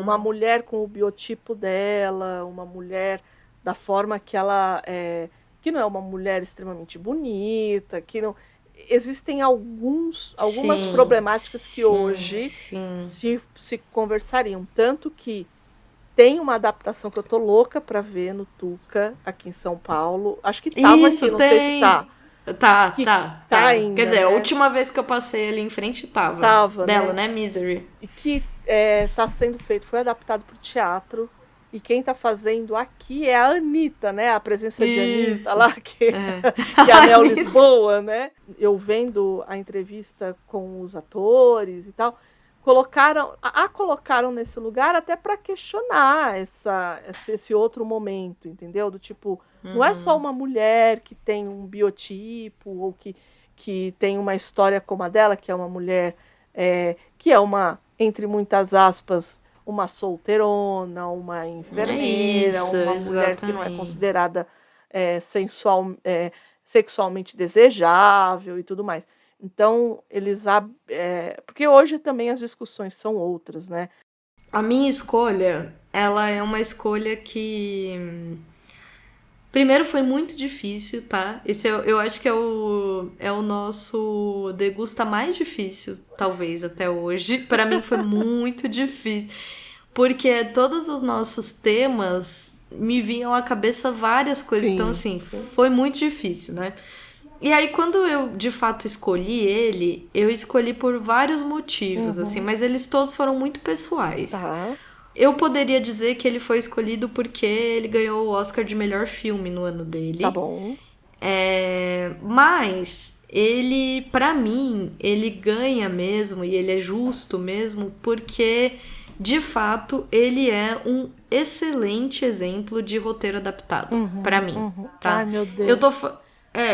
uma mulher com o biotipo dela, uma mulher da forma que ela é, que não é uma mulher extremamente bonita, que não... Existem algumas problemáticas que hoje se conversariam. Tanto que tem uma adaptação que eu tô louca pra ver no Tuca, aqui em São Paulo. Acho que tava aqui, não sei se tá. Tá ainda, quer dizer, né? A última vez que eu passei ali em frente tava dela, né? Misery. E que tá sendo feito, foi adaptado pro teatro. E quem tá fazendo aqui é a Anitta, né? A presença de Anitta lá, que é a Nel Lisboa, né? Eu vendo a entrevista com os atores e tal, colocaram nesse lugar até para questionar esse outro momento, entendeu? Do tipo, não é só uma mulher que tem um biotipo ou que tem uma história como a dela, que é uma mulher que é uma, entre muitas aspas, uma solteirona, uma enfermeira, uma mulher que não é considerada sexualmente desejável e tudo mais. Então, porque hoje também as discussões são outras, né? A minha escolha, ela é uma escolha que... Primeiro, foi muito difícil, tá? Esse eu acho que é o nosso degusta mais difícil, talvez, até hoje. Pra mim foi muito difícil. Porque todos os nossos temas me vinham à cabeça várias coisas. Então, assim, foi muito difícil, né? E aí, quando eu, de fato, escolhi ele, eu escolhi por vários motivos, assim, mas eles todos foram muito pessoais. Tá. Eu poderia dizer que ele foi escolhido porque ele ganhou o Oscar de melhor filme no ano dele. Tá bom. Mas ele, pra mim, ele ganha mesmo e ele é justo mesmo porque, de fato, ele é um excelente exemplo de roteiro adaptado, pra mim, tá? Ai, meu Deus.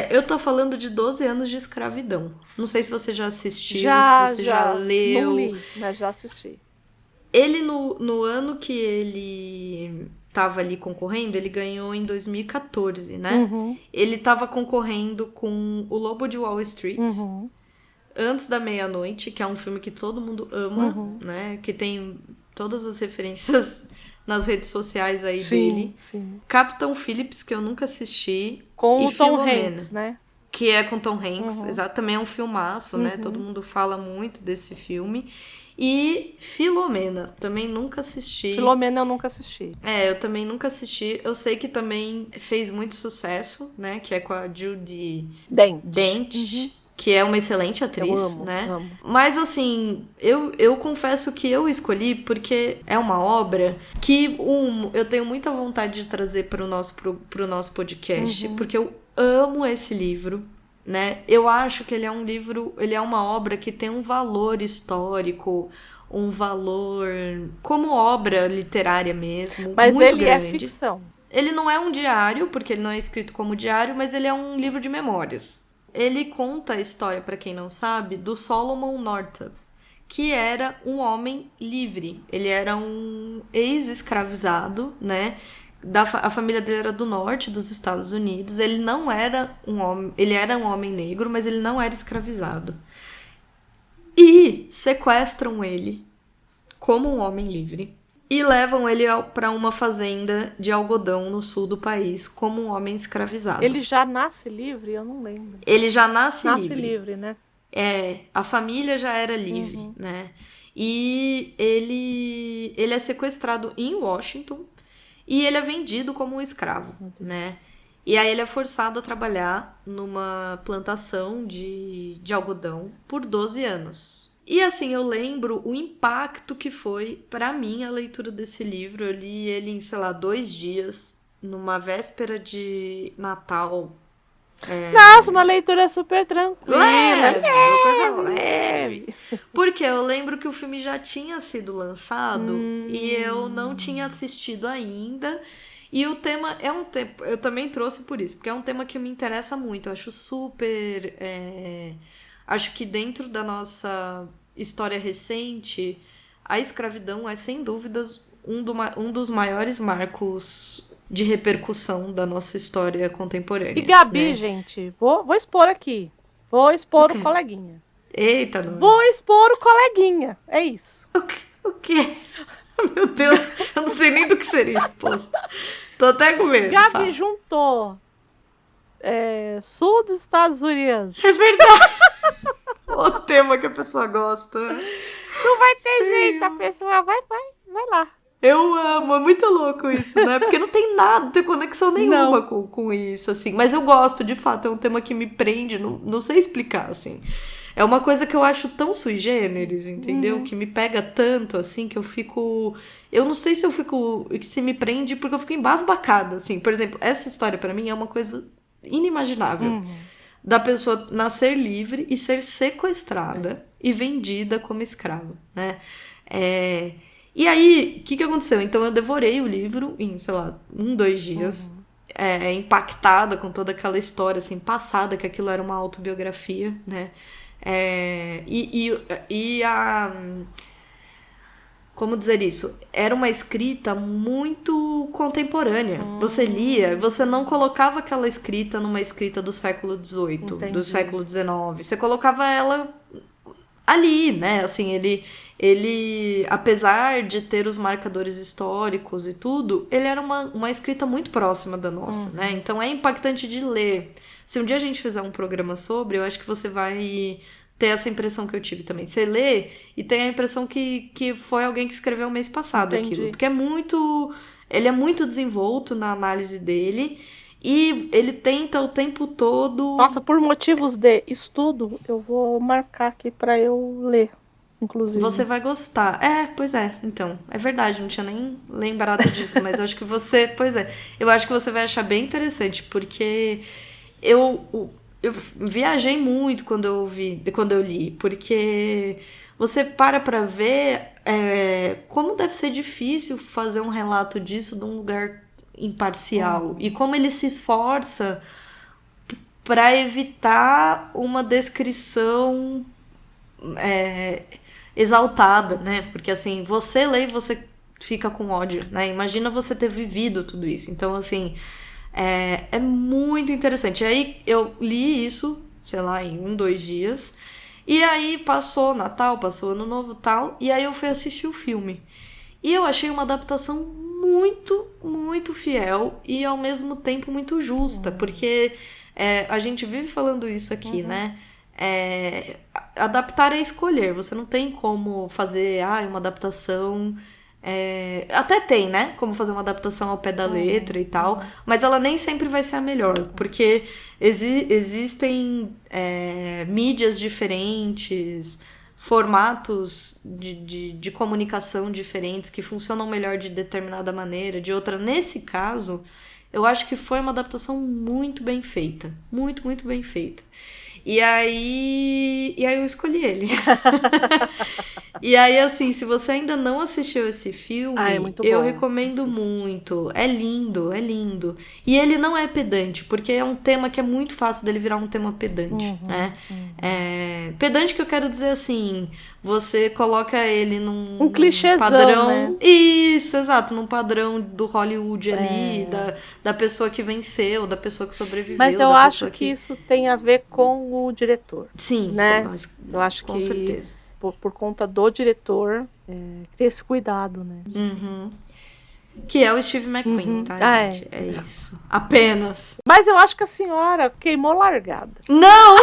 Eu tô falando de 12 anos de escravidão. Não sei se você já assistiu, se você já leu. Não li, mas já assisti. Ele, no ano que ele tava ali concorrendo, ele ganhou em 2014, né? Ele tava concorrendo com O Lobo de Wall Street, Antes da Meia-Noite, que é um filme que todo mundo ama, né? Que tem todas as referências nas redes sociais aí dele. Sim. Capitão Phillips, que eu nunca assisti. Com e o Tom Filomena, Hanks, né? que é com Tom Hanks, exato, também é um filmaço, né? Todo mundo fala muito desse filme. E Filomena, também nunca assisti. Filomena eu nunca assisti. Eu também nunca assisti. Eu sei que também fez muito sucesso, né? Que é com a Judi Dench, que é uma excelente atriz, Eu né? amo. Mas assim, eu confesso que eu escolhi porque é uma obra que eu tenho muita vontade de trazer pro nosso podcast, porque eu amo esse livro. Né? Eu acho que ele é um livro, ele é uma obra que tem um valor histórico, um valor como obra literária mesmo, mas muito ele grande. É ficção. Ele não é um diário, porque ele não é escrito como diário, mas ele é um livro de memórias. Ele conta a história, para quem não sabe, do Solomon Northup, que era um homem livre. Ele era um ex-escravizado, né? A família dele era do norte dos Estados Unidos. Ele não era um homem, ele era um homem negro, mas ele não era escravizado. E sequestram ele como um homem livre e levam ele para uma fazenda de algodão no sul do país como um homem escravizado. Ele já nasce livre? Eu não lembro. Ele já nasce livre. Nasce livre, né? A família já era livre, né? E ele é sequestrado em Washington. E ele é vendido como um escravo, né? E aí ele é forçado a trabalhar numa plantação de algodão por 12 anos. E assim, eu lembro o impacto que foi pra mim a leitura desse livro. Eu li ele em, 2 dias, numa véspera de Natal. Nossa, uma leitura super tranquila. Uma coisa leve. Porque eu lembro que o filme já tinha sido lançado e eu não tinha assistido ainda. E o tema é um tema... Eu também trouxe por isso, porque é um tema que me interessa muito. Eu acho super... Acho que dentro da nossa história recente, a escravidão é, sem dúvidas, um dos maiores marcos de repercussão da nossa história contemporânea. E Gabi, né? gente, vou expor aqui. Vou expor o coleguinha. Eita, não. Vou expor o coleguinha. É isso. O quê? Meu Deus, eu não sei nem do que seria exposto. Tô até com medo. Gabi juntou sul dos Estados Unidos. É verdade. O tema que a pessoa gosta. Não vai ter jeito, a pessoa vai lá. Eu amo, é muito louco isso, né? Porque não tem nada, não tem conexão nenhuma com isso, assim. Mas eu gosto, de fato, é um tema que me prende, não sei explicar, assim. É uma coisa que eu acho tão sui generis, entendeu? Que me pega tanto, assim, que eu fico... Eu não sei se se me prende, porque eu fico embasbacada, assim. Por exemplo, essa história pra mim é uma coisa inimaginável. Da pessoa nascer livre e ser sequestrada e vendida como escrava, né? E aí, o que aconteceu? Então eu devorei o livro em, 2 dias, impactada com toda aquela história, assim, passada, que aquilo era uma autobiografia, né? Como dizer isso? Era uma escrita muito contemporânea. Você lia, você não colocava aquela escrita numa escrita do século XVIII, do século XIX. Você colocava ela ali, né? Assim, ele, apesar de ter os marcadores históricos e tudo, ele era uma escrita muito próxima da nossa, né? Então é impactante de ler. Se um dia a gente fizer um programa sobre, eu acho que você vai ter essa impressão que eu tive também. Você lê e tem a impressão que foi alguém que escreveu mês passado aquilo. Porque ele é muito desenvolto na análise dele. E ele tenta o tempo todo... Nossa, por motivos de estudo, eu vou marcar aqui pra eu ler, inclusive. Você vai gostar. Pois é. Então, é verdade, não tinha nem lembrado disso, mas eu acho que você... Pois é. Eu acho que você vai achar bem interessante, porque eu viajei muito quando eu li, porque você para ver como deve ser difícil fazer um relato disso de um lugar imparcial. E como ele se esforça para evitar uma descrição exaltada, né? Porque assim, você lê e você fica com ódio, né? Imagina você ter vivido tudo isso. Então, assim, é muito interessante. E aí eu li isso, sei lá, em 2 dias. E aí passou Natal, passou Ano Novo e tal. E aí eu fui assistir o filme. E eu achei uma adaptação muito, muito fiel e ao mesmo tempo muito justa. Porque a gente vive falando isso aqui, né? Adaptar é escolher. Você não tem como fazer uma adaptação... até tem, né? Como fazer uma adaptação ao pé da letra e tal. Mas ela nem sempre vai ser a melhor. Porque existem mídias diferentes, formatos de comunicação diferentes que funcionam melhor de determinada maneira, de outra. Nesse caso, eu acho que foi uma adaptação muito bem feita. Muito, muito bem feita. E aí eu escolhi ele. E aí, assim, se você ainda não assistiu esse filme, é muito eu bom. recomendo muito. É lindo, é lindo. E ele não é pedante, porque é um tema que é muito fácil dele virar um tema pedante, né? Pedante que eu quero dizer assim, você coloca ele num clichêzão, padrão... né? Isso, exato, num padrão do Hollywood ali, da pessoa que venceu, da pessoa que sobreviveu. Mas eu acho que isso tem a ver com o diretor. Sim, né? Eu acho com que certeza. Por conta do diretor ter esse cuidado, né? Que é o Steve McQueen, tá, gente? É isso. Apenas. Mas eu acho que a senhora queimou largada. Não!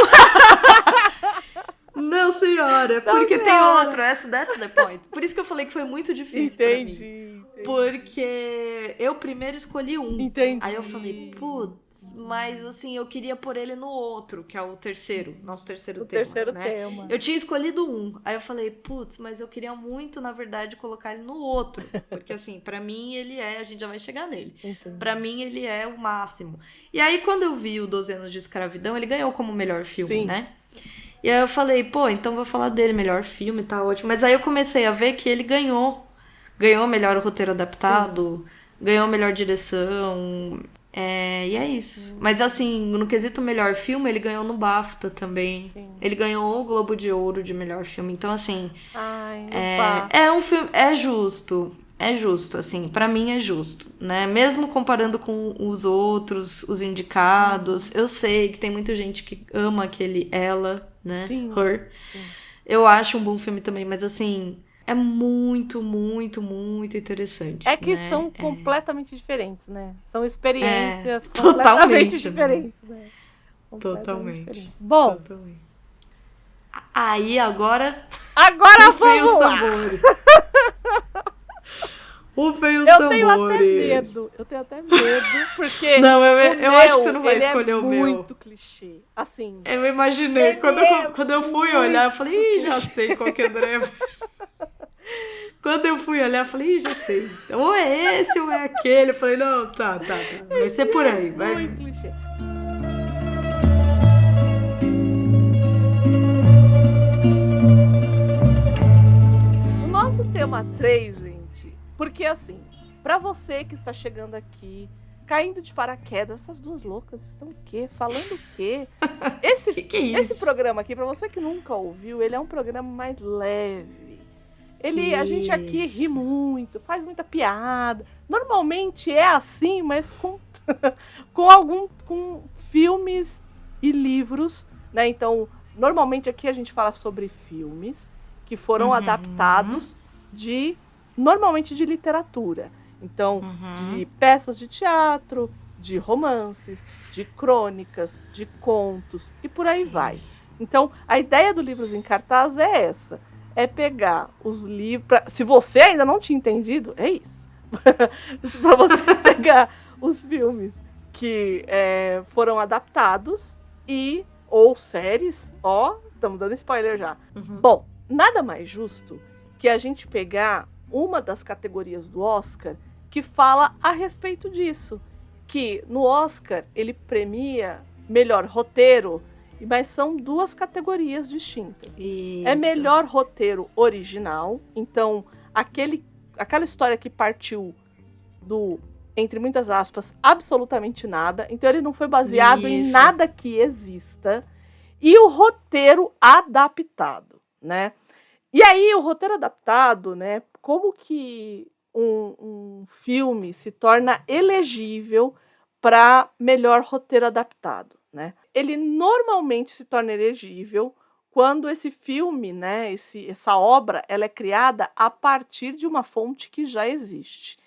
Não, senhora. Porque tem outro. That's the point. Por isso que eu falei que foi muito difícil pra mim. Entendi. Porque eu primeiro escolhi um. Entendi. Aí eu falei, putz, mas assim, eu queria pôr ele no outro, que é o terceiro. Nosso terceiro tema. Eu tinha escolhido um. Aí eu falei, putz, mas eu queria muito, na verdade, colocar ele no outro. Porque assim, pra mim ele a gente já vai chegar nele. Entendi. Pra mim ele é o máximo. E aí quando eu vi o 12 Anos de Escravidão, ele ganhou como melhor filme, né? E aí eu falei, então vou falar dele, melhor filme, tá ótimo. Mas aí eu comecei a ver que ele ganhou melhor roteiro adaptado, ganhou melhor direção, e é isso. Mas assim, no quesito melhor filme, ele ganhou no BAFTA também. Sim. Ele ganhou o Globo de Ouro de melhor filme. Então assim, é um filme, é justo, assim, pra mim é justo, né? Mesmo comparando com os outros, os indicados, eu sei que tem muita gente que ama aquele Ela, né? Sim. Her. Sim. Eu acho um bom filme também, mas assim, é muito, muito, muito interessante. É que né? são completamente diferentes, né? São experiências totalmente completamente diferentes, né? Totalmente. Diferentes. Bom, totalmente. Aí agora vem os tambores. Rufem os tambores. Eu tenho até medo, porque não, eu acho que você não vai escolher o meu. É muito clichê. Assim. Eu imaginei. Quando eu fui olhar, eu falei, já sei qual que é André. Quando eu fui olhar, eu falei, já sei. Ou é esse ou é aquele. Eu falei, não, tá. Vai ser por aí. Vai. Muito clichê. O nosso tema 3, gente. Porque assim, pra você que está chegando aqui, caindo de paraquedas, essas duas loucas estão o quê? Falando o quê? Que é isso? Esse programa aqui, pra você que nunca ouviu, ele é um programa mais leve. A gente aqui ri muito, faz muita piada. Normalmente é assim, mas com filmes e livros, né? Então, normalmente aqui a gente fala sobre filmes que foram adaptados normalmente de literatura. Então, de peças de teatro, de romances, de crônicas, de contos e por aí vai. Então, a ideia do Livros em Cartaz é essa. É pegar os livros... Se você ainda não tinha entendido, é isso. Para você pegar os filmes que foram adaptados ou séries, estamos dando spoiler já. Bom, nada mais justo que a gente pegar uma das categorias do Oscar que fala a respeito disso, que no Oscar ele premia melhor roteiro, mas são 2 categorias distintas. Isso. É melhor roteiro original, então aquela história que partiu do, entre muitas aspas, absolutamente nada, então ele não foi baseado em nada que exista, e o roteiro adaptado, né? E aí o roteiro adaptado, né, como que um filme se torna elegível para melhor roteiro adaptado, né? Ele normalmente se torna elegível quando esse filme, né, essa obra, ela é criada a partir de uma fonte que já existe.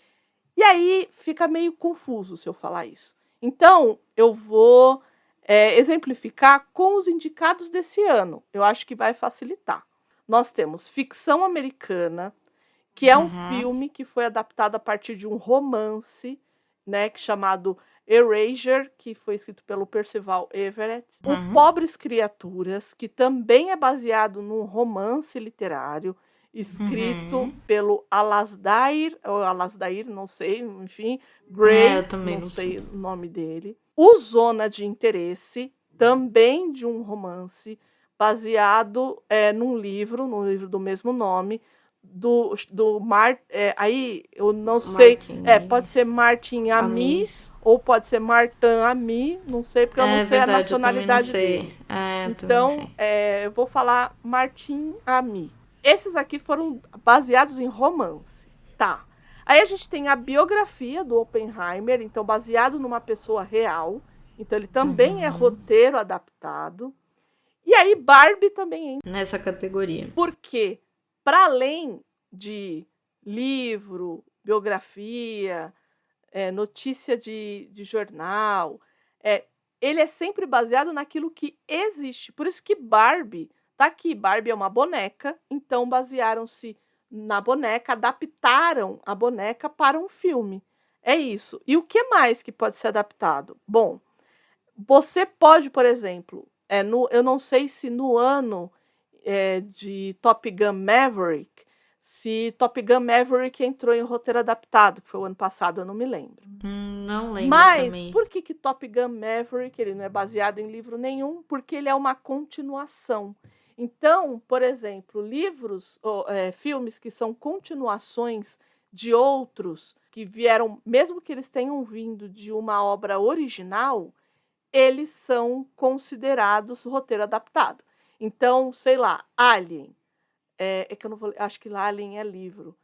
E aí fica meio confuso se eu falar isso. Então, eu vou exemplificar com os indicados desse ano. Eu acho que vai facilitar. Nós temos Ficção Americana, que é um filme que foi adaptado a partir de um romance, né, chamado Erasure, que foi escrito pelo Percival Everett. O Pobres Criaturas, que também é baseado num romance literário, escrito pelo Alasdair, não sei, enfim, Gray, eu também não sei o nome dele. O Zona de Interesse, também de um romance, baseado no livro do mesmo nome, do aí eu não sei, pode ser Martin Amis, ou pode ser Martin Ami, não sei, porque eu não sei a nacionalidade dele. Então, eu vou falar Martin Ami. Esses aqui foram baseados em romance, tá? Aí a gente tem a biografia do Oppenheimer, então baseado numa pessoa real, então ele também é roteiro adaptado. E aí Barbie também entra nessa categoria. Porque, para além de livro, biografia, notícia de jornal, ele é sempre baseado naquilo que existe. Por isso que Barbie tá aqui. Barbie é uma boneca, então basearam-se na boneca, adaptaram a boneca para um filme. É isso. E o que mais que pode ser adaptado? Bom, você pode, por exemplo, eu não sei se no ano de Top Gun Maverick, se Top Gun Maverick entrou em roteiro adaptado, que foi o ano passado, eu não me lembro. Não lembro também. Mas por que Top Gun Maverick ele não é baseado em livro nenhum? Porque ele é uma continuação. Então, por exemplo, filmes que são continuações de outros que vieram, mesmo que eles tenham vindo de uma obra original, eles são considerados roteiro adaptado. Então, sei lá, Alien. Que eu não vou. Acho que lá Alien é livro.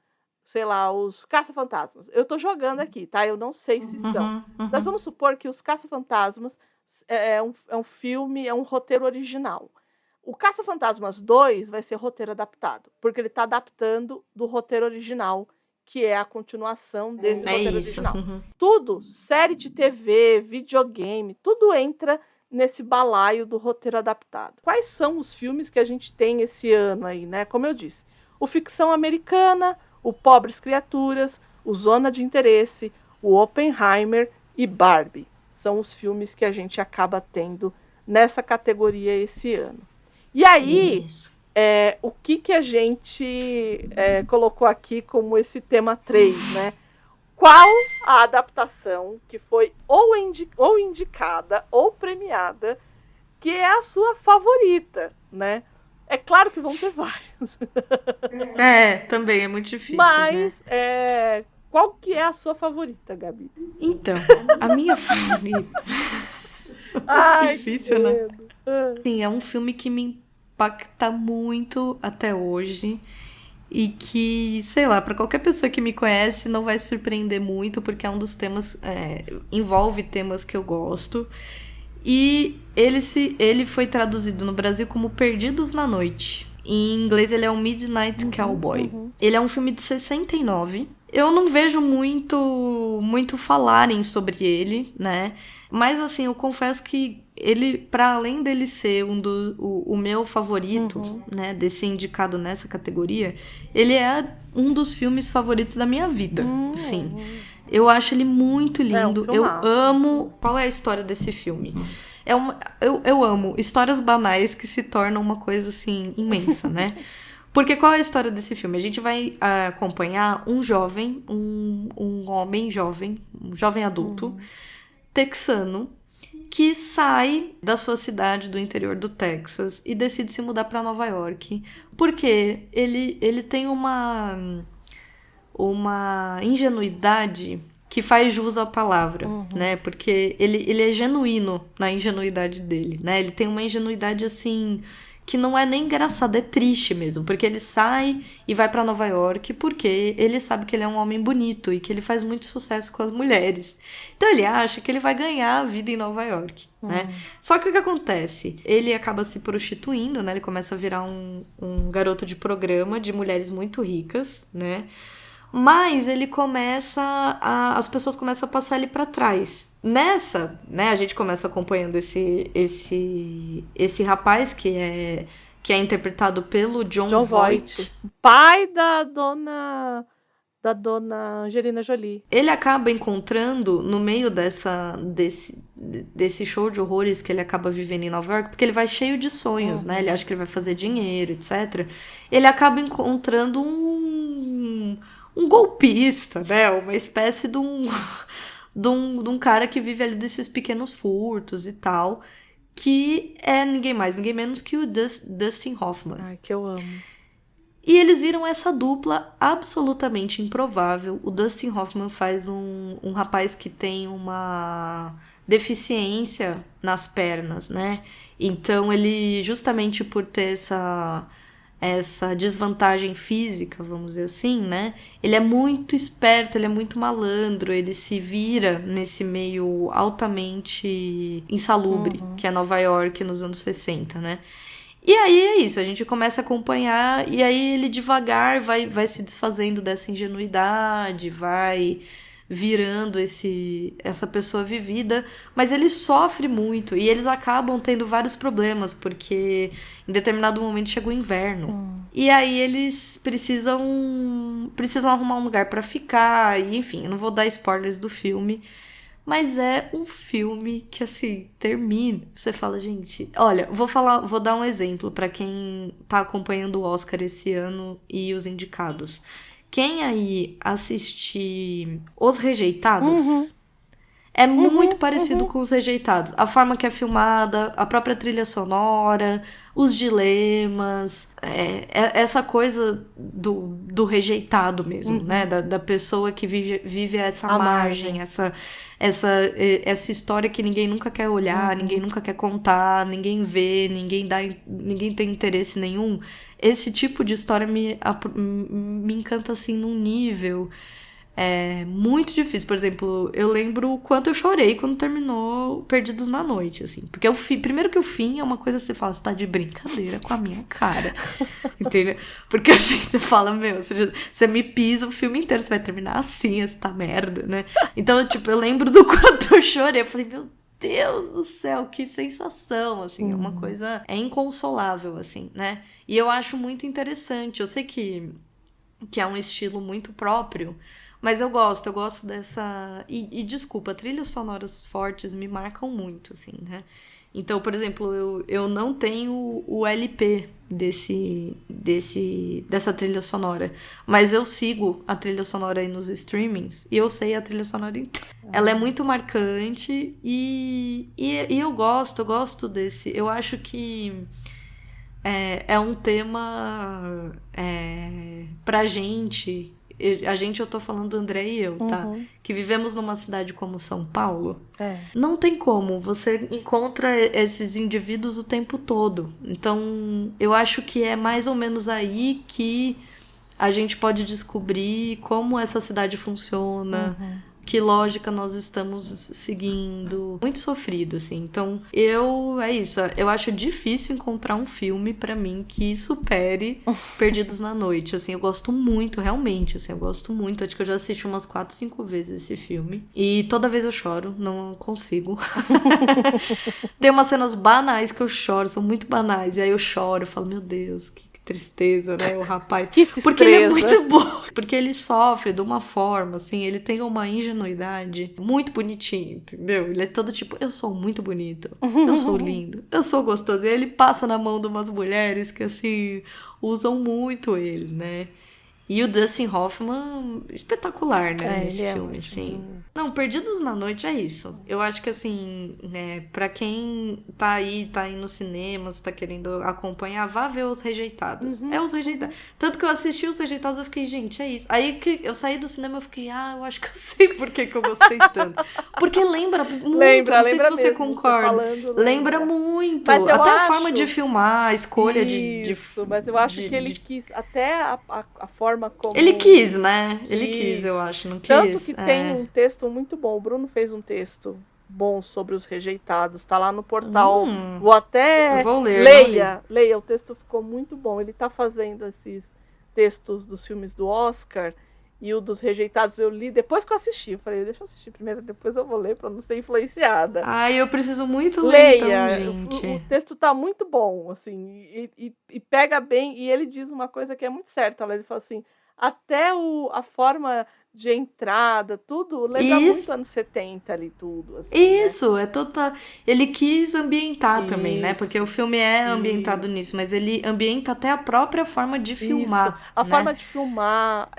Sei lá, os Caça-Fantasmas. Eu tô jogando aqui, tá? Eu não sei se são. Nós vamos supor que os Caça-Fantasmas é um filme, é um roteiro original. O Caça-Fantasmas 2 vai ser roteiro adaptado, porque ele tá adaptando do roteiro original, que é a continuação desse roteiro original. Tudo, série de TV, videogame, tudo entra nesse balaio do roteiro adaptado. Quais são os filmes que a gente tem esse ano aí, né? Como eu disse, o Ficção Americana, o Pobres Criaturas, o Zona de Interesse, o Oppenheimer e Barbie. São os filmes que a gente acaba tendo nessa categoria esse ano. E aí, o que a gente colocou aqui como esse tema 3, né? Qual a adaptação que foi ou indicada ou premiada que é a sua favorita, né? É claro que vão ter várias. Também é muito difícil. Mas, qual que é a sua favorita, Gabi? Então, a minha favorita... difícil, né? Sim, é um filme que me impacta muito até hoje. E que, sei lá, para qualquer pessoa que me conhece não vai se surpreender muito, porque é um dos temas, envolve temas que eu gosto. E ele foi traduzido no Brasil como Perdidos na Noite. Em inglês ele é o Midnight Cowboy. Ele é um filme de 69. Eu não vejo muito falarem sobre ele, né? Mas assim, eu confesso que ele, para além dele ser o meu favorito, né, desse indicado nessa categoria, ele é um dos filmes favoritos da minha vida, assim. Eu acho ele muito lindo. É um Eu filmaço. amo... Qual é a história desse filme? Eu amo histórias banais que se tornam uma coisa, assim, imensa, né? Porque qual é a história desse filme? A gente vai acompanhar um jovem, um homem jovem, um jovem adulto, texano, que sai da sua cidade do interior do Texas e decide se mudar para Nova York. Porque ele tem uma ingenuidade que faz jus à palavra, né? Porque ele é genuíno na ingenuidade dele, né? Ele tem uma ingenuidade, assim, que não é nem engraçada, é triste mesmo. Porque ele sai e vai pra Nova York porque ele sabe que ele é um homem bonito e que ele faz muito sucesso com as mulheres. Então ele acha que ele vai ganhar a vida em Nova York, né? Só que o que acontece? Ele acaba se prostituindo, né? Ele começa a virar um garoto de programa de mulheres muito ricas, né? Mas ele as pessoas começam a passar ele pra trás. Nessa, né, a gente começa acompanhando esse rapaz que é interpretado pelo Jon Voight. Pai da dona Angelina Jolie. Ele acaba encontrando no meio desse show de horrores que ele acaba vivendo em Nova York, porque ele vai cheio de sonhos, né? Ele acha que ele vai fazer dinheiro, etc. Ele acaba encontrando um golpista, né? Uma espécie de um cara que vive ali desses pequenos furtos e tal, que é ninguém mais, ninguém menos que o Dustin Hoffman. Ai, que eu amo. E eles viram essa dupla absolutamente improvável. O Dustin Hoffman faz um rapaz que tem uma deficiência nas pernas, né? Então ele, justamente por ter essa desvantagem física, vamos dizer assim, né? Ele é muito esperto, ele é muito malandro, ele se vira nesse meio altamente insalubre, que é Nova York nos anos 60, né? E aí é isso, a gente começa a acompanhar, e aí ele devagar vai se desfazendo dessa ingenuidade, vai virando essa pessoa vivida, mas ele sofre muito e eles acabam tendo vários problemas, porque em determinado momento chega o inverno. E aí eles precisam arrumar um lugar pra ficar, e enfim, eu não vou dar spoilers do filme, mas é um filme que, assim, termina, você fala, gente, olha, vou dar um exemplo pra quem tá acompanhando o Oscar esse ano e os indicados. Quem aí assistir Os Rejeitados é muito parecido com Os Rejeitados. A forma que é filmada, a própria trilha sonora, os dilemas, essa coisa do rejeitado mesmo, né? Da pessoa que vive essa margem, essa história que ninguém nunca quer olhar, ninguém nunca quer contar, ninguém vê, ninguém tem interesse nenhum. Esse tipo de história me encanta, assim, num nível muito difícil. Por exemplo, eu lembro o quanto eu chorei quando terminou Perdidos na Noite, assim. Porque primeiro que o fim é uma coisa que você fala, você tá de brincadeira com a minha cara. Entendeu? Porque assim, você fala, meu, você me pisa o filme inteiro, você vai terminar assim, essa merda, né? Então, tipo, eu lembro do quanto eu chorei. Eu falei, meu Deus do céu, que sensação, assim, é uma coisa, inconsolável, assim, né? E eu acho muito interessante, eu sei que é um estilo muito próprio, mas eu gosto dessa, e desculpa, trilhas sonoras fortes me marcam muito, assim, né? Então, por exemplo, eu não tenho o LP dessa trilha sonora, mas eu sigo a trilha sonora aí nos streamings e eu sei a trilha sonora inteira. Ela é muito marcante e eu gosto desse. Eu acho que é um tema pra gente. Eu tô falando André e eu, tá? Que vivemos numa cidade como São Paulo. Não tem como, você encontra esses indivíduos o tempo todo. Então, eu acho que é mais ou menos aí que a gente pode descobrir como essa cidade funciona, que lógica nós estamos seguindo. Muito sofrido, assim. Então, é isso. Eu acho difícil encontrar um filme, pra mim, que supere Perdidos na Noite. Assim, eu gosto muito, realmente, assim, eu gosto muito. Acho que eu já assisti umas 4, 5 vezes esse filme. E toda vez eu choro, não consigo. Tem umas cenas banais que eu choro, são muito banais. E aí eu choro, eu falo, meu Deus, o que tristeza, né, o rapaz. Que tristeza. Porque ele é muito bom. Porque ele sofre de uma forma, assim, ele tem uma ingenuidade muito bonitinha, entendeu? Ele é todo tipo, eu sou muito bonito, eu sou lindo, eu sou gostoso. E ele passa na mão de umas mulheres que, assim, usam muito ele, né? E o Dustin Hoffman, espetacular, né, nesse filme, assim. Não, Perdidos na Noite é isso. Eu acho que, assim, né, pra quem tá aí no cinema, tá querendo acompanhar, vá ver Os Rejeitados. É Os Rejeitados. Tanto que eu assisti Os Rejeitados, eu fiquei, gente, é isso. Aí que eu saí do cinema, eu fiquei, eu acho que eu sei por que eu gostei tanto. Porque lembra muito, não sei se você concorda. Lembra muito. Mas até a forma de filmar, a escolha isso, mas eu acho que ele quis, até a forma como... Ele quis, né? Ele quis, eu acho, não quis. Tanto que tem um texto muito bom. O Bruno fez um texto bom sobre Os Rejeitados. Tá lá no portal. Vou ler. Leia. O texto ficou muito bom. Ele tá fazendo esses textos dos filmes do Oscar. E o dos Rejeitados eu li depois que eu assisti. Eu falei, deixa eu assistir primeiro, depois eu vou ler pra não ser influenciada. Eu preciso muito ler, Leia, então, gente. O texto tá muito bom, assim, e pega bem. E ele diz uma coisa que é muito certa. Ele fala assim, até a forma de entrada, tudo lembra muito anos 70 ali, tudo. Assim, isso, né? É total. Ele quis ambientar também, né? Porque o filme é ambientado nisso, mas ele ambienta até a própria forma de filmar. A forma de filmar,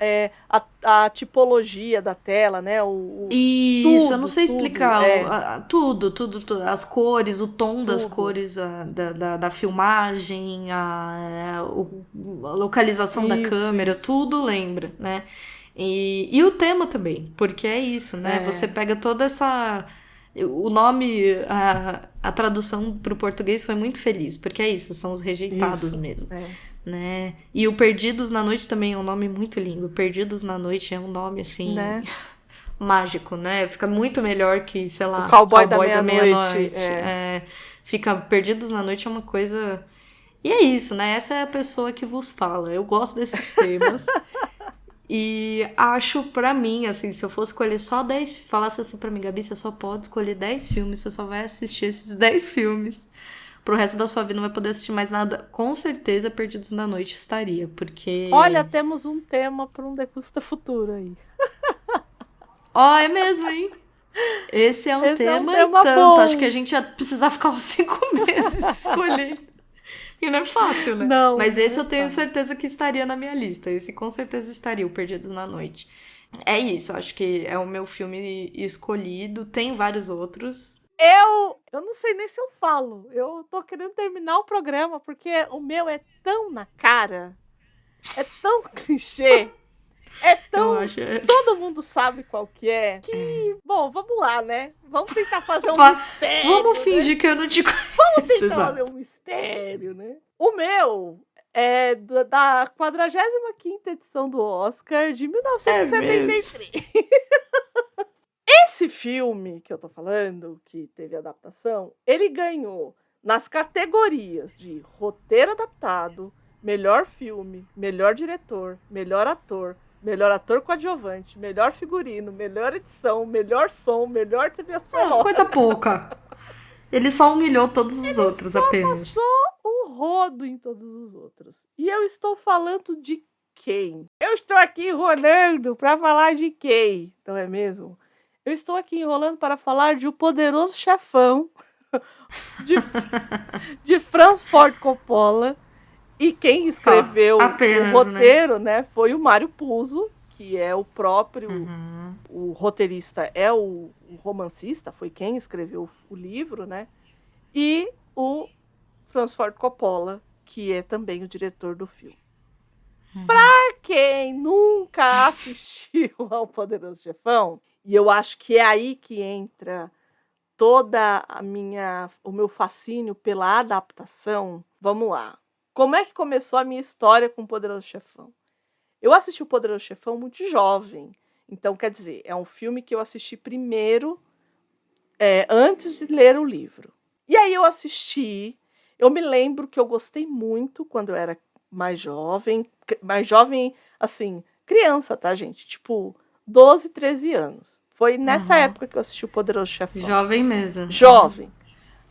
a tipologia da tela, né? Eu não sei explicar. Tudo. As cores, o tom das cores da filmagem, a localização da câmera, tudo lembra, né? E o tema também, porque é isso, né? Você pega toda essa... O nome, a tradução para o português foi muito feliz, porque é isso, são os rejeitados mesmo. Né? E o Perdidos na Noite também é um nome muito lindo. Perdidos na Noite é um nome, assim... Né? Mágico, né? Fica muito melhor que, sei lá... O Cowboy da Meia-Noite. Fica Perdidos na Noite é uma coisa... E é isso, né? Essa é a pessoa que vos fala. Eu gosto desses temas. E acho, pra mim, assim, se eu fosse escolher só 10... Falasse assim pra mim, Gabi, você só pode escolher 10 filmes, você só vai assistir esses 10 filmes. Pro resto da sua vida não vai poder assistir mais nada. Com certeza, Perdidos na Noite estaria, porque... Olha, temos um tema pra um Degusta Futuro aí. É mesmo, hein? Esse é um tema e tanto. Bom. Acho que a gente ia precisar ficar uns 5 meses escolhendo. E não é fácil, né? Não, mas esse eu tenho certeza que estaria na minha lista. Esse com certeza estaria, o Perdidos na Noite. É isso, acho que é o meu filme escolhido. Tem vários outros. Eu não sei nem se eu falo. Eu tô querendo terminar o programa, porque o meu é tão na cara. É tão clichê. É tão... Todo mundo sabe qual que é. Bom, vamos lá, né? Vamos tentar fazer um mistério. Vamos fingir que eu não te conheço. Vamos tentar fazer um mistério, né? O meu é da 45ª edição do Oscar de 1973. Esse filme que eu tô falando, que teve adaptação, ele ganhou nas categorias de roteiro adaptado, melhor filme, melhor diretor, melhor ator coadjuvante, melhor figurino, melhor edição, melhor som, melhor trilha sonora. Coisa pouca. Ele só humilhou todos os outros apenas. Ele só passou o rodo em todos os outros. E eu estou falando de quem? Eu estou aqui enrolando para falar de quem? Não é mesmo? Eu estou aqui enrolando para falar de O Poderoso Chefão, de Francis Ford Coppola. E quem escreveu o roteiro, né, foi o Mário Puzo, que é o próprio... O roteirista é o romancista, foi quem escreveu o livro, né? E o Francis Ford Coppola, que é também o diretor do filme. Pra quem nunca assistiu ao Poderoso Chefão, e eu acho que é aí que entra toda o meu fascínio pela adaptação. Vamos lá. Como é que começou a minha história com o Poderoso Chefão? Eu assisti o Poderoso Chefão muito jovem. Então, quer dizer, é um filme que eu assisti primeiro, antes de ler o livro. E aí eu assisti. Eu me lembro que eu gostei muito quando eu era mais jovem, assim, criança, tá, gente? Tipo, 12, 13 anos. Foi nessa época que eu assisti o Poderoso Chefão. Jovem mesmo. Jovem.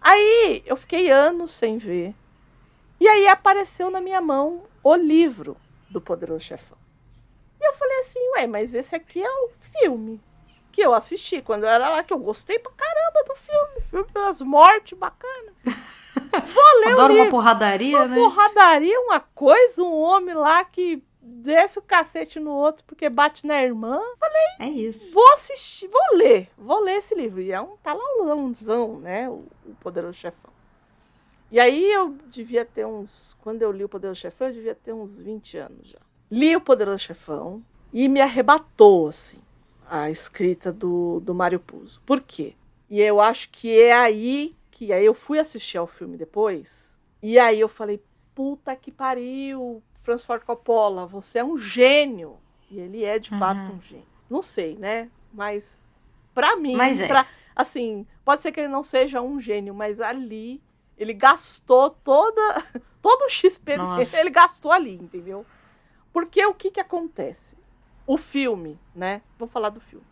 Aí, eu fiquei anos sem ver. E aí apareceu na minha mão o livro do Poderoso Chefão. E eu falei assim, ué, mas esse aqui é o filme que eu assisti quando eu era lá, que eu gostei pra caramba do filme das mortes, bacana. Vou ler Adoro o livro. uma porradaria, né? Uma porradaria, uma coisa, um homem lá que desce o cacete no outro porque bate na irmã. Falei, é isso. Vou assistir, vou ler esse livro. E é um talalãozão, né, o Poderoso Chefão. E aí eu devia ter quando eu li o Poderoso Chefão, eu devia ter uns 20 anos já. Li o Poderoso Chefão e me arrebatou, assim, a escrita do Mário Puzo. Por quê? E eu acho que é aí que aí eu fui assistir ao filme depois, e aí eu falei, puta que pariu, Francis Ford Coppola, você é um gênio. E ele é, de fato, um gênio. Não sei, né? Mas, pra mim, assim, pode ser que ele não seja um gênio, mas ali, ele gastou todo o XP dele, ele gastou ali, entendeu? Porque o que acontece? O filme, né? Vamos falar do filme.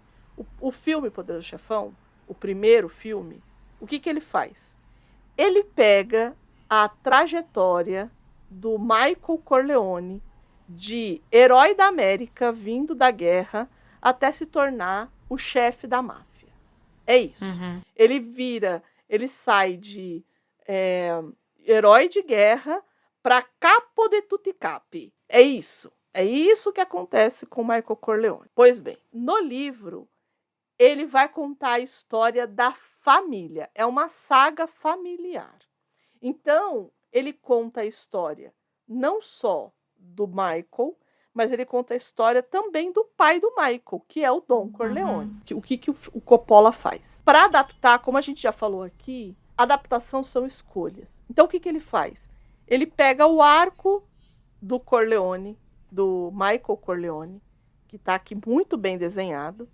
O filme Poderoso Chefão, o primeiro filme, o que ele faz? Ele pega a trajetória do Michael Corleone, de herói da América, vindo da guerra, até se tornar o chefe da máfia. É isso. Uhum. Ele sai de herói de guerra para capo de tutti capi. É isso. É isso que acontece com Michael Corleone. Pois bem, no livro, ele vai contar a história da família. É uma saga familiar. Então, ele conta a história não só do Michael, mas ele conta a história também do pai do Michael, que é o Don Corleone. O que o Coppola faz? Para adaptar, como a gente já falou aqui, adaptação são escolhas. Então, o que ele faz? Ele pega o arco do Corleone, do Michael Corleone, que está aqui muito bem desenhado,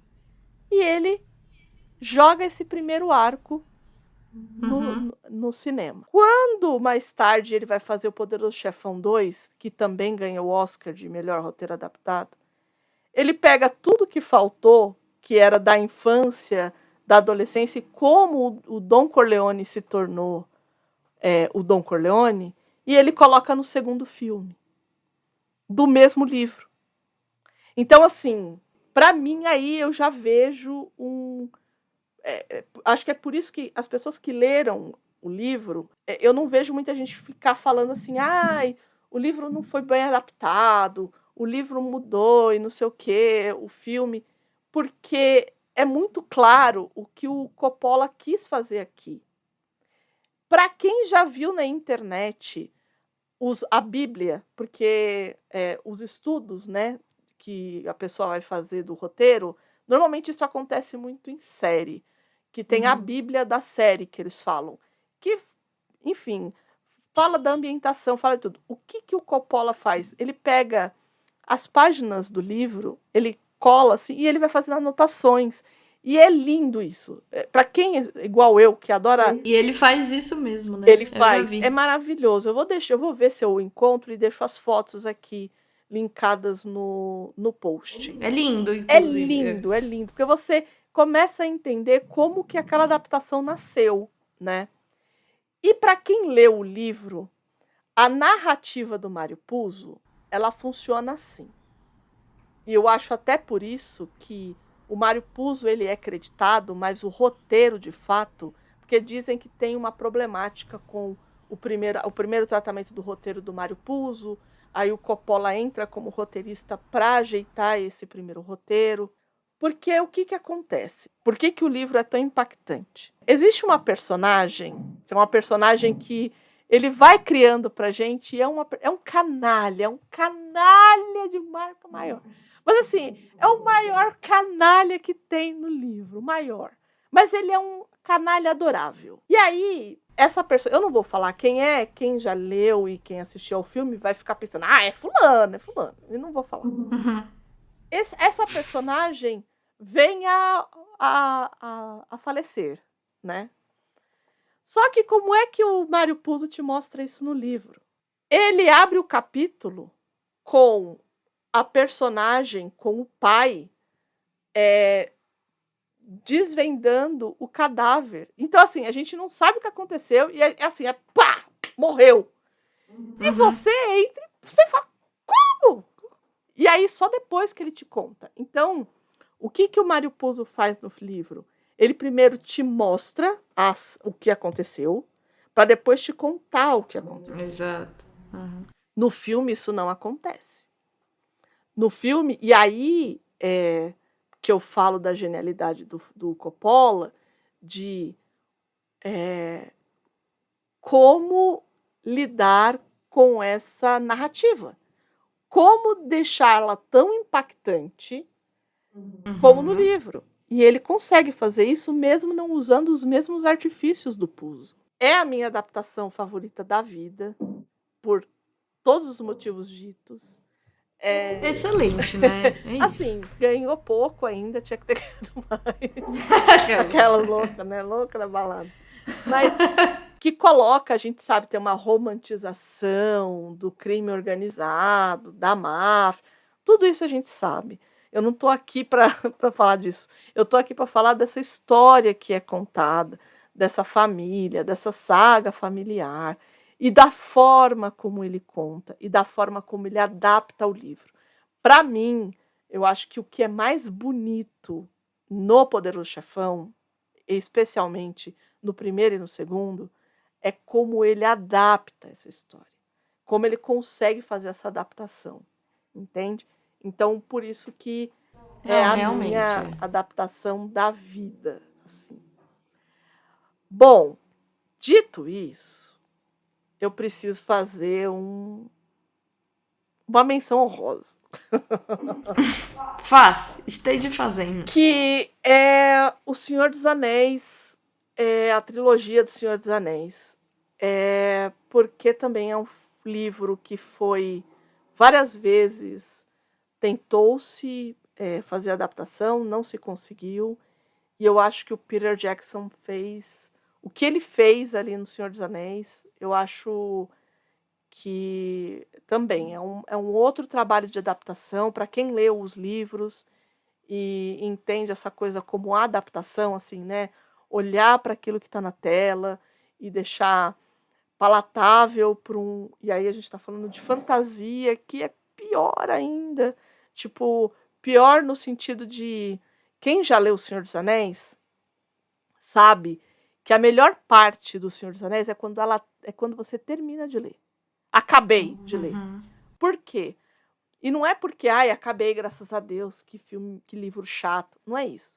e ele joga esse primeiro arco no cinema. Quando mais tarde ele vai fazer o Poderoso Chefão 2, que também ganhou o Oscar de melhor roteiro adaptado, ele pega tudo que faltou, que era da infância, da adolescência, e como o Don Corleone se tornou o Don Corleone, e ele coloca no segundo filme, do mesmo livro. Então, assim, para mim aí eu já vejo acho que é por isso que as pessoas que leram o livro, eu não vejo muita gente ficar falando assim, o livro não foi bem adaptado, o livro mudou e não sei o quê, o filme, porque é muito claro o que o Coppola quis fazer aqui. Para quem já viu na internet a Bíblia, porque os estudos, né, que a pessoa vai fazer do roteiro, normalmente isso acontece muito em série, que tem a Bíblia da série que eles falam, que, enfim, fala da ambientação, fala de tudo. O que o Coppola faz? Ele pega as páginas do livro, ele cola assim, e ele vai fazendo anotações. E é lindo isso. Para quem é igual eu, que adora... E ele faz isso mesmo, né? Ele faz. É maravilhoso. Eu vou ver se eu encontro e deixo as fotos aqui linkadas no post. É lindo, inclusive. É lindo. Porque você começa a entender como que aquela adaptação nasceu, né? E para quem leu o livro, a narrativa do Mário Puzo, ela funciona assim. E eu acho até por isso que o Mário Puzo ele é creditado, mas o roteiro, de fato, porque dizem que tem uma problemática com o primeiro tratamento do roteiro do Mário Puzo, aí o Coppola entra como roteirista para ajeitar esse primeiro roteiro. Porque o que acontece? Por que o livro é tão impactante? Existe uma personagem, que é uma personagem que ele vai criando pra gente, e é um canalha de marca maior. Mas assim, é o maior canalha que tem no livro, o maior. Mas ele é um canalha adorável. E aí, essa pessoa, eu não vou falar quem é, quem já leu e quem assistiu ao filme vai ficar pensando, é fulano. Eu não vou falar. Essa personagem vem a falecer, né? Só que como é que o Mário Puzo te mostra isso no livro? Ele abre o capítulo com a personagem, com o pai, desvendando o cadáver. Então, assim, a gente não sabe o que aconteceu e pá, morreu. E você entra e você fala, como? E aí só depois que ele te conta. Então, o que o Mário Puzo faz no livro? Ele primeiro te mostra o que aconteceu, para depois te contar o que aconteceu. Exato. No filme isso não acontece. No filme, e aí que eu falo da genialidade do Coppola, de como lidar com essa narrativa. Como deixá-la tão impactante como no livro. E ele consegue fazer isso mesmo não usando os mesmos artifícios do Puzo. É a minha adaptação favorita da vida, por todos os motivos ditos. Excelente, né? É isso. Assim, ganhou pouco ainda, tinha que ter ganhado mais. Aquela louca, né? Louca da balada. Mas que coloca, a gente sabe, tem uma romantização do crime organizado, da máfia. Tudo isso a gente sabe. Eu não estou aqui para falar disso. Eu estou aqui para falar dessa história que é contada, dessa família, dessa saga familiar, e da forma como ele conta, e da forma como ele adapta o livro. Para mim, eu acho que o que é mais bonito no Poderoso Chefão, especialmente no primeiro e no segundo, é como ele adapta essa história. Como ele consegue fazer essa adaptação. Entende? Então, por isso que realmente. Minha adaptação da vida. Assim. Bom, dito isso, eu preciso fazer uma menção honrosa. Esteja fazendo. Que é O Senhor dos Anéis, a trilogia do Senhor dos Anéis. Porque também é um livro que foi várias vezes tentou-se fazer adaptação, não se conseguiu. E eu acho que o Peter Jackson fez o que ele fez ali no Senhor dos Anéis. Eu acho que também é um outro trabalho de adaptação para quem leu os livros e entende essa coisa como adaptação, assim, né? Olhar para aquilo que está na tela e deixar palatável para um... E aí a gente está falando de fantasia, que é pior ainda. Tipo, pior no sentido de... Quem já leu O Senhor dos Anéis sabe que a melhor parte do Senhor dos Anéis é quando você termina de ler. Acabei de ler. Por quê? E não é porque, acabei, graças a Deus, que livro chato. Não é isso.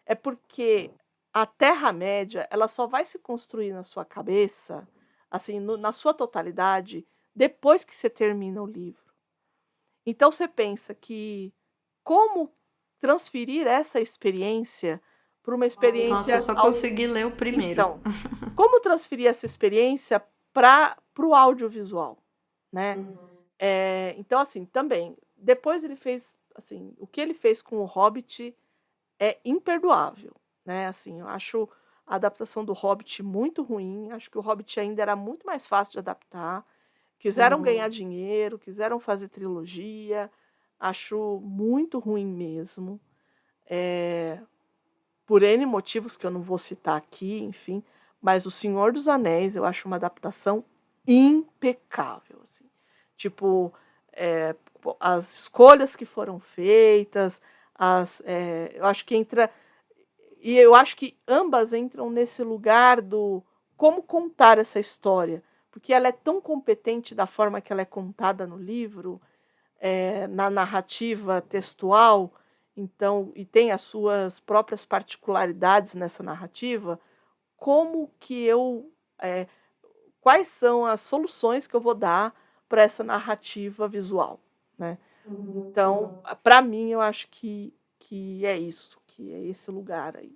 É porque a Terra-média, ela só vai se construir na sua cabeça, assim, na sua totalidade, depois que você termina o livro. Então você pensa que como transferir essa experiência para uma experiência... Nossa, eu só consegui ler o primeiro. Então, como transferir essa experiência para o audiovisual, né? Então, assim, também, depois ele fez, assim, o que ele fez com o Hobbit é imperdoável, né? Assim, eu acho a adaptação do Hobbit muito ruim, acho que o Hobbit ainda era muito mais fácil de adaptar, quiseram ganhar dinheiro, quiseram fazer trilogia, acho muito ruim mesmo, por N motivos que eu não vou citar aqui, enfim, mas O Senhor dos Anéis eu acho uma adaptação impecável, assim. Tipo, as escolhas que foram feitas, eu acho que entra... E eu acho que ambas entram nesse lugar do como contar essa história, porque ela é tão competente da forma que ela é contada no livro, na narrativa textual, então, e tem as suas próprias particularidades nessa narrativa, como que quais são as soluções que eu vou dar para essa narrativa visual, né? Então, para mim, eu acho que é isso, que é esse lugar aí.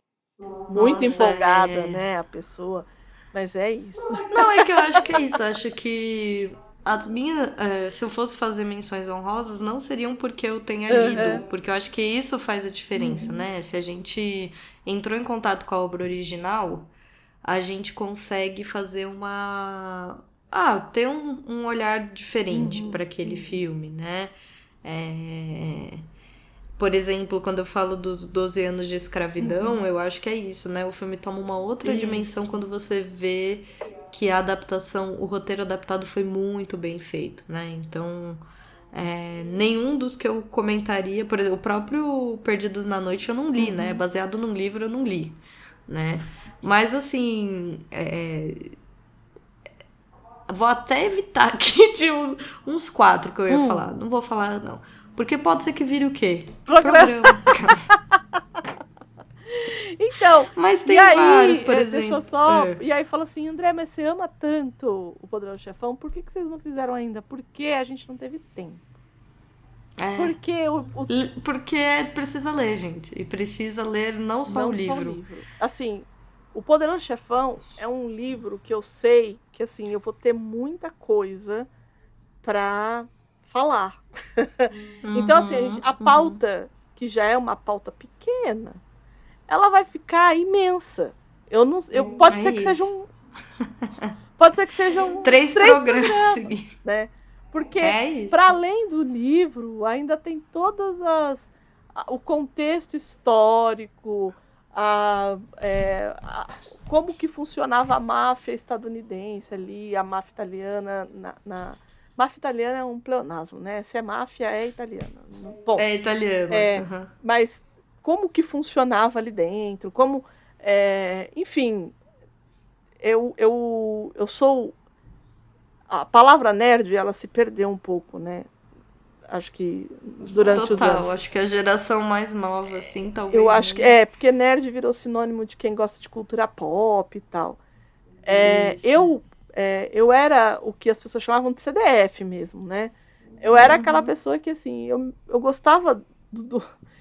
Muito empolgada, né, a pessoa, mas é isso. Não, é que eu acho que é isso, eu acho que as minhas, se eu fosse fazer menções honrosas, não seriam porque eu tenha lido, porque eu acho que isso faz a diferença, né? Se a gente entrou em contato com a obra original, a gente consegue fazer ter um olhar diferente para aquele filme, né? Por exemplo, quando eu falo dos 12 anos de escravidão, eu acho que é isso, né? O filme toma uma outra dimensão quando você vê que a adaptação, o roteiro adaptado foi muito bem feito, né? Então, nenhum dos que eu comentaria, por exemplo, o próprio Perdidos na Noite eu não li, né? Baseado num livro eu não li, né? Mas, assim, vou até evitar aqui de uns 4 que eu ia falar. Não vou falar, não. Porque pode ser que vire o quê? Programa. Então, mas tem vários, por exemplo. Deixa eu só... E aí fala assim, André, mas você ama tanto o Poderoso Chefão, por que vocês não fizeram ainda? Porque a gente não teve tempo. Porque Porque precisa ler, gente. E precisa ler não só o livro. Assim, o Poderoso Chefão é um livro que eu sei que, assim, eu vou ter muita coisa pra falar. Então, assim, a pauta, que já é uma pauta pequena, ela vai ficar imensa. Pode ser que seja um... Pode ser que sejam 3 programas seguidos, né? Porque, para além do livro, ainda tem todas o contexto histórico, como que funcionava a máfia estadunidense ali, a máfia italiana. Máfia italiana é um pleonasmo, né? Se é máfia, é italiana. Bom, é italiana. Mas como que funcionava ali dentro, enfim, eu sou... A palavra nerd, ela se perdeu um pouco, né? Acho que durante os anos. Acho que a geração mais nova, assim, talvez. Eu acho que porque nerd virou sinônimo de quem gosta de cultura pop e tal. Eu era o que as pessoas chamavam de CDF mesmo, né? Eu era aquela pessoa que, assim, eu gostava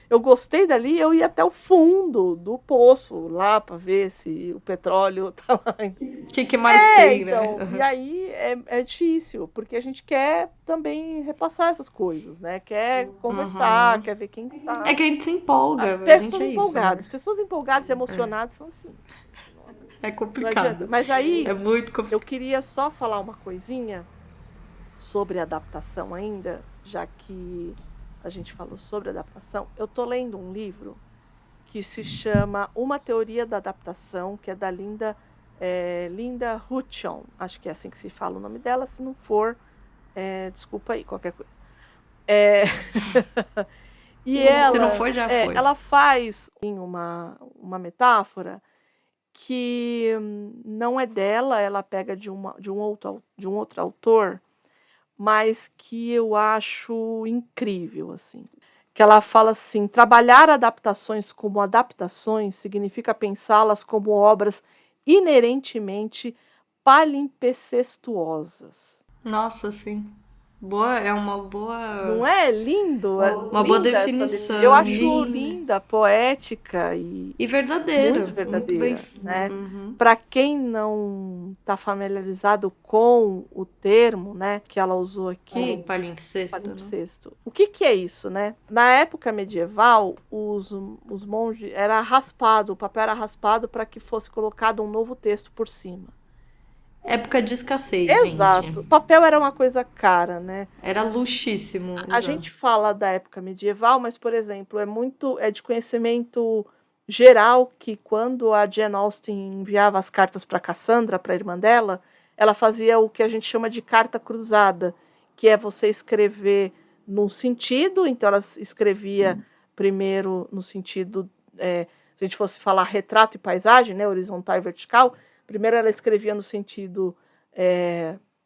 eu gostei dali, eu ia até o fundo do poço lá para ver se o petróleo tá lá. O que mais tem, então, né? E aí é difícil, porque a gente quer também repassar essas coisas, né? Quer conversar, quer ver quem sabe. É que a gente se empolga. Pessoas empolgadas. Pessoas empolgadas e emocionadas são assim. É complicado. Mas aí, é muito complicado. Eu queria só falar uma coisinha sobre adaptação ainda, já que a gente falou sobre adaptação. Eu tô lendo um livro que se chama Uma Teoria da Adaptação, que é da Linda Hutchon. Acho que é assim que se fala o nome dela. Se não for, desculpa aí, qualquer coisa. E ela, se não for, já foi. Ela faz uma metáfora que não é dela, ela pega de um outro autor, mas que eu acho incrível, assim. Que ela fala assim, trabalhar adaptações como adaptações significa pensá-las como obras inerentemente palimpsestuosas. Nossa, sim. É uma boa... Não é lindo? Uma boa definição. Eu acho linda, poética e verdadeira. Muito verdadeira, muito bem, né? Para quem não está familiarizado com o termo, né, que ela usou aqui, palimpsesto. O que é isso, né? Na época medieval, os monges o papel era raspado para que fosse colocado um novo texto por cima. Época de escassez, Exato. gente. O papel era uma coisa cara, né? Era luxíssimo. A gente fala da época medieval, mas, por exemplo, é de conhecimento geral que quando a Jane Austen enviava as cartas para Cassandra, para a irmã dela, ela fazia o que a gente chama de carta cruzada, que é você escrever num sentido, então ela escrevia primeiro no sentido, se a gente fosse falar retrato e paisagem, né, horizontal e vertical. Primeiro ela escrevia no sentido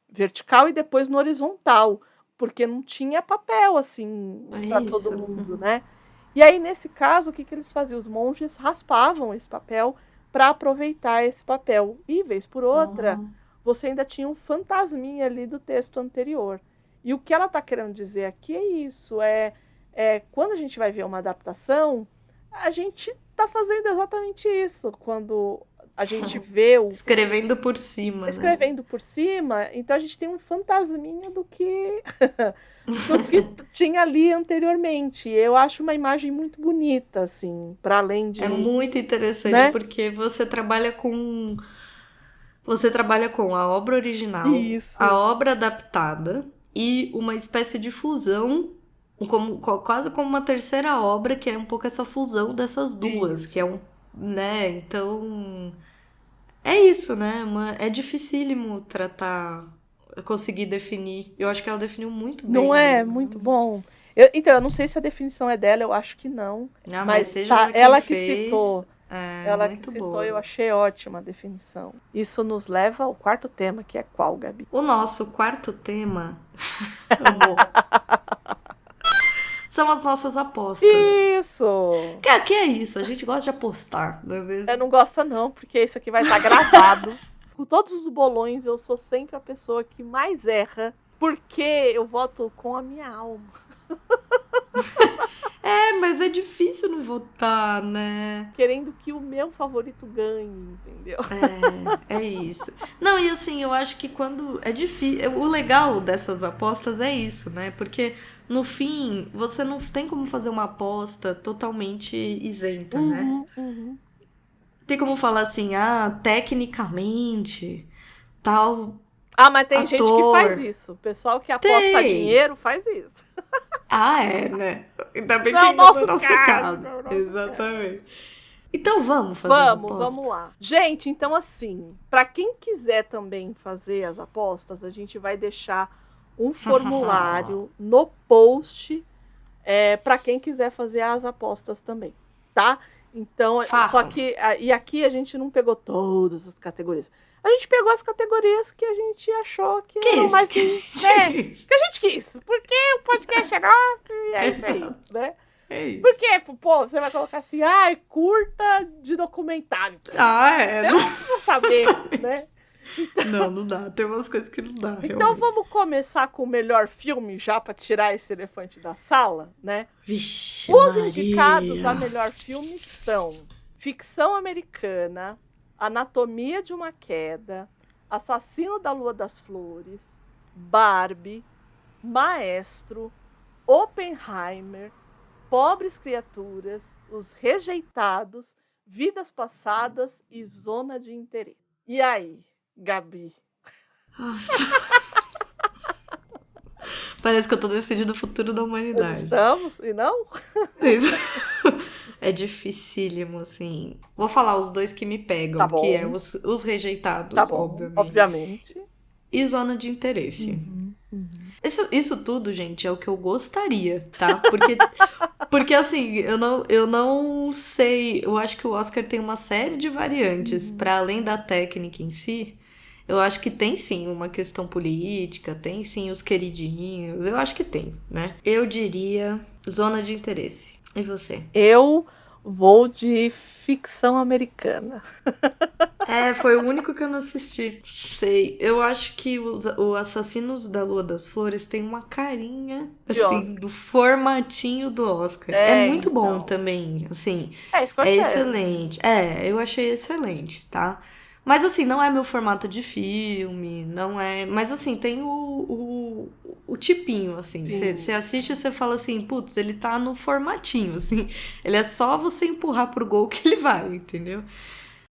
vertical e depois no horizontal, porque não tinha papel assim para todo mundo, né? E aí, nesse caso, o que eles faziam? Os monges raspavam esse papel para aproveitar esse papel. E, vez por outra, você ainda tinha um fantasminha ali do texto anterior. E o que ela está querendo dizer aqui é isso, quando a gente vai ver uma adaptação, a gente está fazendo exatamente isso, quando a gente vê escrevendo por cima. Escrevendo por cima, então a gente tem um fantasminha do que tinha ali anteriormente. Eu acho uma imagem muito bonita, assim, para além de... É muito interessante, né? Porque você trabalha com a obra original, Isso. A obra adaptada e uma espécie de fusão, quase como uma terceira obra, que é um pouco essa fusão dessas duas, que é né? Então, É isso, né? É dificílimo tratar, conseguir definir. Eu acho que ela definiu muito bem Não é mesmo, muito realmente. bom? Então, eu não sei se a definição é dela, eu acho que não. Ah, mas Mas seja tá, lá quem ela que fez, citou. é Ela que muito citou, eu boa. achei ótima a definição. Isso nos leva ao quarto tema, que é qual, Gabi? O nosso quarto tema, amor, são as nossas apostas. Isso! Que é isso? A gente gosta de apostar, não é É, mesmo? não gosta não, porque isso aqui vai estar gravado. Com todos os bolões, eu sou sempre a pessoa que mais erra, porque eu voto com a minha alma. É, mas é difícil não votar, né? Querendo que o meu favorito ganhe, entendeu? É isso. Não, e assim, eu acho que quando é difícil. O legal dessas apostas é isso, né? Porque no fim, você não tem como fazer uma aposta totalmente isenta, né? Uhum. Tem como falar assim, ah, tecnicamente, tal Ah, mas tem gente que faz ator. isso. O pessoal que aposta Tem! dinheiro faz isso. Ah, é, né? Ainda bem Não que é o ainda não é nosso nosso caso, caso. não é o nosso caso. Exatamente. Então vamos fazer as Vamos apostas? lá. Gente, então assim, para quem quiser também fazer as apostas, a gente vai deixar um formulário no post para quem quiser fazer as apostas também, tá? Então, só Façam. que e aqui a gente não pegou todas as categorias. A gente pegou as categorias que a gente achou que Que eram isso? mais, Que né? isso? Que a gente quis, porque o podcast é nosso e é isso aí, né? É isso. Porque, pô, você vai colocar assim, curta de documentário. Ah, é. Eu não preciso saber, né? Não, não dá. Tem umas coisas que não dá, Então realmente. vamos começar com o melhor filme já para tirar esse elefante da sala, né? Vixe, Os Maria. indicados a melhor filme são Ficção Americana, Anatomia de uma Queda, Assassino da Lua das Flores, Barbie, Maestro, Oppenheimer, Pobres Criaturas, Os Rejeitados, Vidas Passadas e Zona de Interesse. E aí, Gabi? Nossa. Parece que eu tô decidindo o futuro da Nós humanidade. estamos? E não? É dificílimo, assim. Vou falar os dois que me pegam, Tá que é bom, os rejeitados, tá bom, obviamente. obviamente. E zona de interesse. Uhum. Isso tudo, gente, é o que eu gostaria, tá? Porque assim, eu não sei. Eu acho que o Oscar tem uma série de variantes. Para além da técnica em si, eu acho que tem sim uma questão política, tem sim os queridinhos. Eu acho que tem, né? Eu diria zona de interesse. E você? Eu vou de ficção americana. É, foi o único que eu não assisti. Sei. Eu acho que o Assassinos da Lua das Flores tem uma carinha, De assim, Oscar. do formatinho do Oscar. É muito bom Então. também, assim. É Scorsese. excelente. É, eu achei excelente, tá? Mas assim, não é meu formato de filme, não é. Mas assim, tem o tipinho, assim. Sim. Você assiste e você fala assim, putz, ele tá no formatinho, assim. Ele é só você empurrar pro gol que ele vai, entendeu?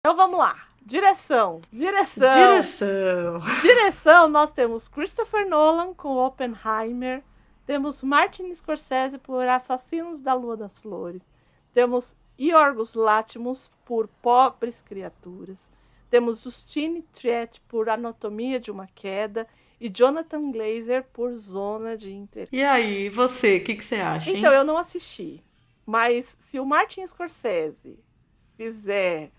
Então vamos lá. Direção. Direção. Nós temos Christopher Nolan com Oppenheimer. Temos Martin Scorsese por Assassinos da Lua das Flores. Temos Yorgos Lanthimos por Pobres Criaturas. Temos Justine Triet por Anatomia de uma Queda. E Jonathan Glazer por Zona de Interesse. E aí, você, o que você acha, hein? Então, eu não assisti. Mas se o Martin Scorsese fizer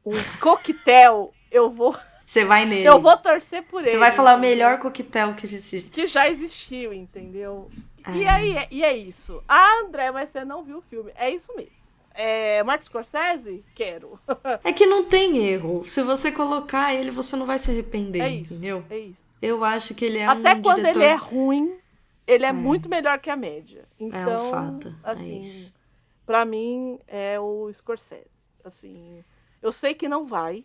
um coquetel, eu vou... Você vai nele. Eu vou torcer por ele. Você vai falar o entendeu? melhor coquetel que existe. Que já existiu, entendeu? E é isso. Ah, André, mas você não viu o filme. É isso mesmo. Martin Scorsese? Quero. É que não tem erro. Se você colocar ele, você não vai se arrepender, entendeu? É isso. Eu acho que ele é Até um quando diretor... ele é ruim, ele é muito melhor que a média. Então, É um fato. assim, pra mim, é o Scorsese. Assim, eu sei que não vai.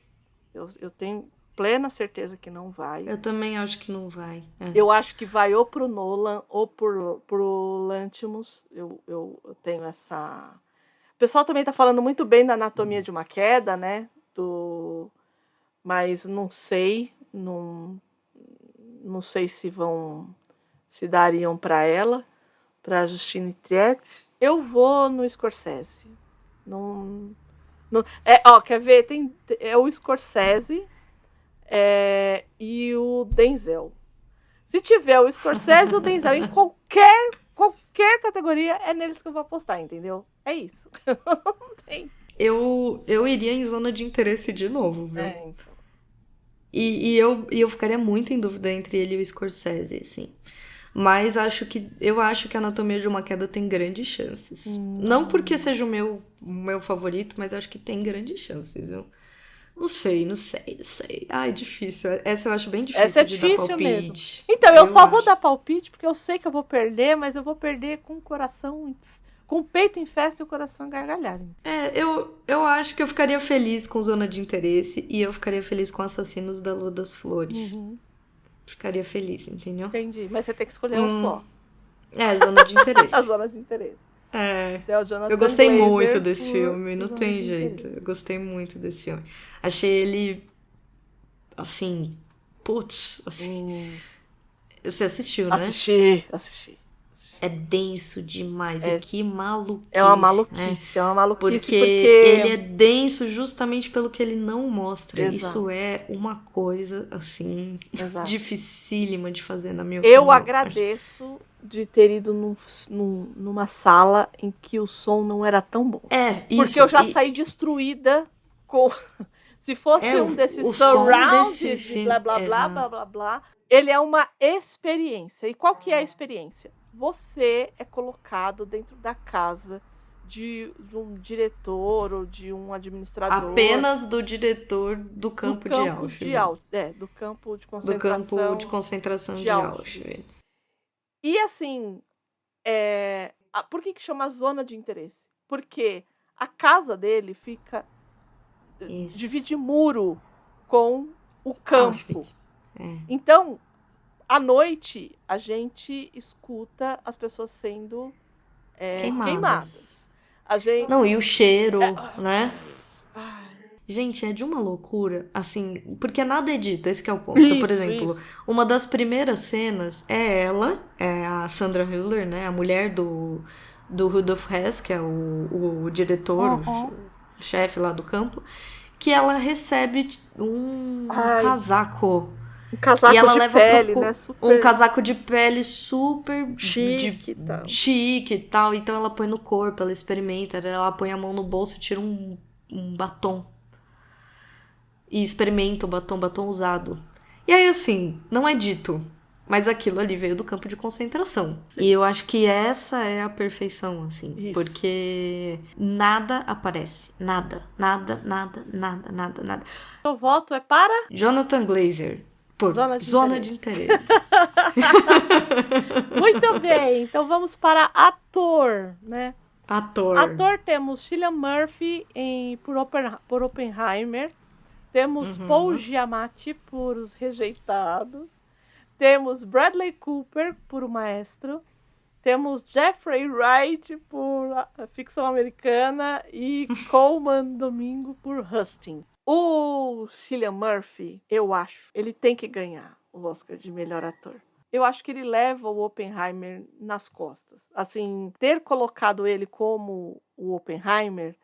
Eu tenho plena certeza que não vai. Eu também acho que não vai. Eu acho que vai ou pro Nolan ou pro Lanthimos. Eu tenho essa... O pessoal também tá falando muito bem da Anatomia de uma Queda, né? Mas não sei. Não sei se dariam para ela, para Justine Triet. Eu vou no Scorsese. Não Quer ver? É o Scorsese e o Denzel. Se tiver o Scorsese e o Denzel em qualquer categoria, é neles que eu vou apostar, entendeu? É isso. Não tem. Eu iria em Zona de Interesse de novo, viu? Então. E eu ficaria muito em dúvida entre ele e o Scorsese, assim. Mas eu acho que Anatomia de uma Queda tem grandes chances. Não porque seja o meu favorito, mas eu acho que tem grandes chances, viu? Não sei. Ai, difícil. Essa eu acho bem difícil Essa é de difícil dar palpite. mesmo. Então, eu só vou dar palpite porque eu sei que eu vou perder, mas eu vou perder com o coração... Com o peito em festa e o coração gargalhar. Eu acho que eu ficaria feliz com Zona de Interesse e eu ficaria feliz com Assassinos da Lua das Flores. Ficaria feliz, entendeu? Entendi, mas você tem que escolher um só. Zona de Interesse. A Zona de Interesse. Eu gostei muito desse filme, não tem jeito. Eu gostei muito desse filme. Achei ele, assim, putz, assim... Você assistiu, né? Assisti. É denso demais. E que maluquice. É uma maluquice, né? Porque ele é denso justamente pelo que ele não mostra. Exato. Isso é uma coisa, assim, dificílima de fazer, na minha opinião. Eu agradeço de ter ido numa sala em que o som não era tão bom. Isso. Porque eu já saí destruída com... Se fosse um desses surrounds de blá, blá, blá, blá, blá, blá. Ele é uma experiência. E qual que é a experiência? Você é colocado dentro da casa de um diretor ou de um administrador. Apenas do diretor do campo de Auschwitz. Do campo de concentração. Do campo de concentração de Auschwitz. E assim, por que chama Zona de Interesse? Porque a casa dele fica... divide muro com o campo. Então... À noite, a gente escuta as pessoas sendo queimadas. Não, e o cheiro, né? Gente, é de uma loucura, assim, porque nada é dito, esse que é o ponto. Por exemplo, uma das primeiras cenas é a Sandra Hüller, né? A mulher do Rudolf Hess, que é o diretor, o chefe lá do campo, que ela recebe um casaco... Um casaco de pele, né? Um casaco de pele super chique e tal. Então ela põe no corpo, ela experimenta, ela põe a mão no bolso e tira um batom. E experimenta o batom usado. E aí, assim, não é dito. Mas aquilo ali veio do campo de concentração. Sim. E eu acho que essa é a perfeição, assim. Isso. Porque nada aparece. Nada. O voto é para? Jonathan Glazer. Por Zona de Interesse. Muito bem, então vamos para ator, né? Ator temos Cillian Murphy por Oppenheimer. Temos Paul Giamatti por Os Rejeitados. Temos Bradley Cooper por O Maestro. Temos Jeffrey Wright por A Ficção Americana e Colman Domingo por Husting. O Cillian Murphy, eu acho, ele tem que ganhar o Oscar de melhor ator. Eu acho que ele leva o Oppenheimer nas costas. Assim, ter colocado ele como o Oppenheimer,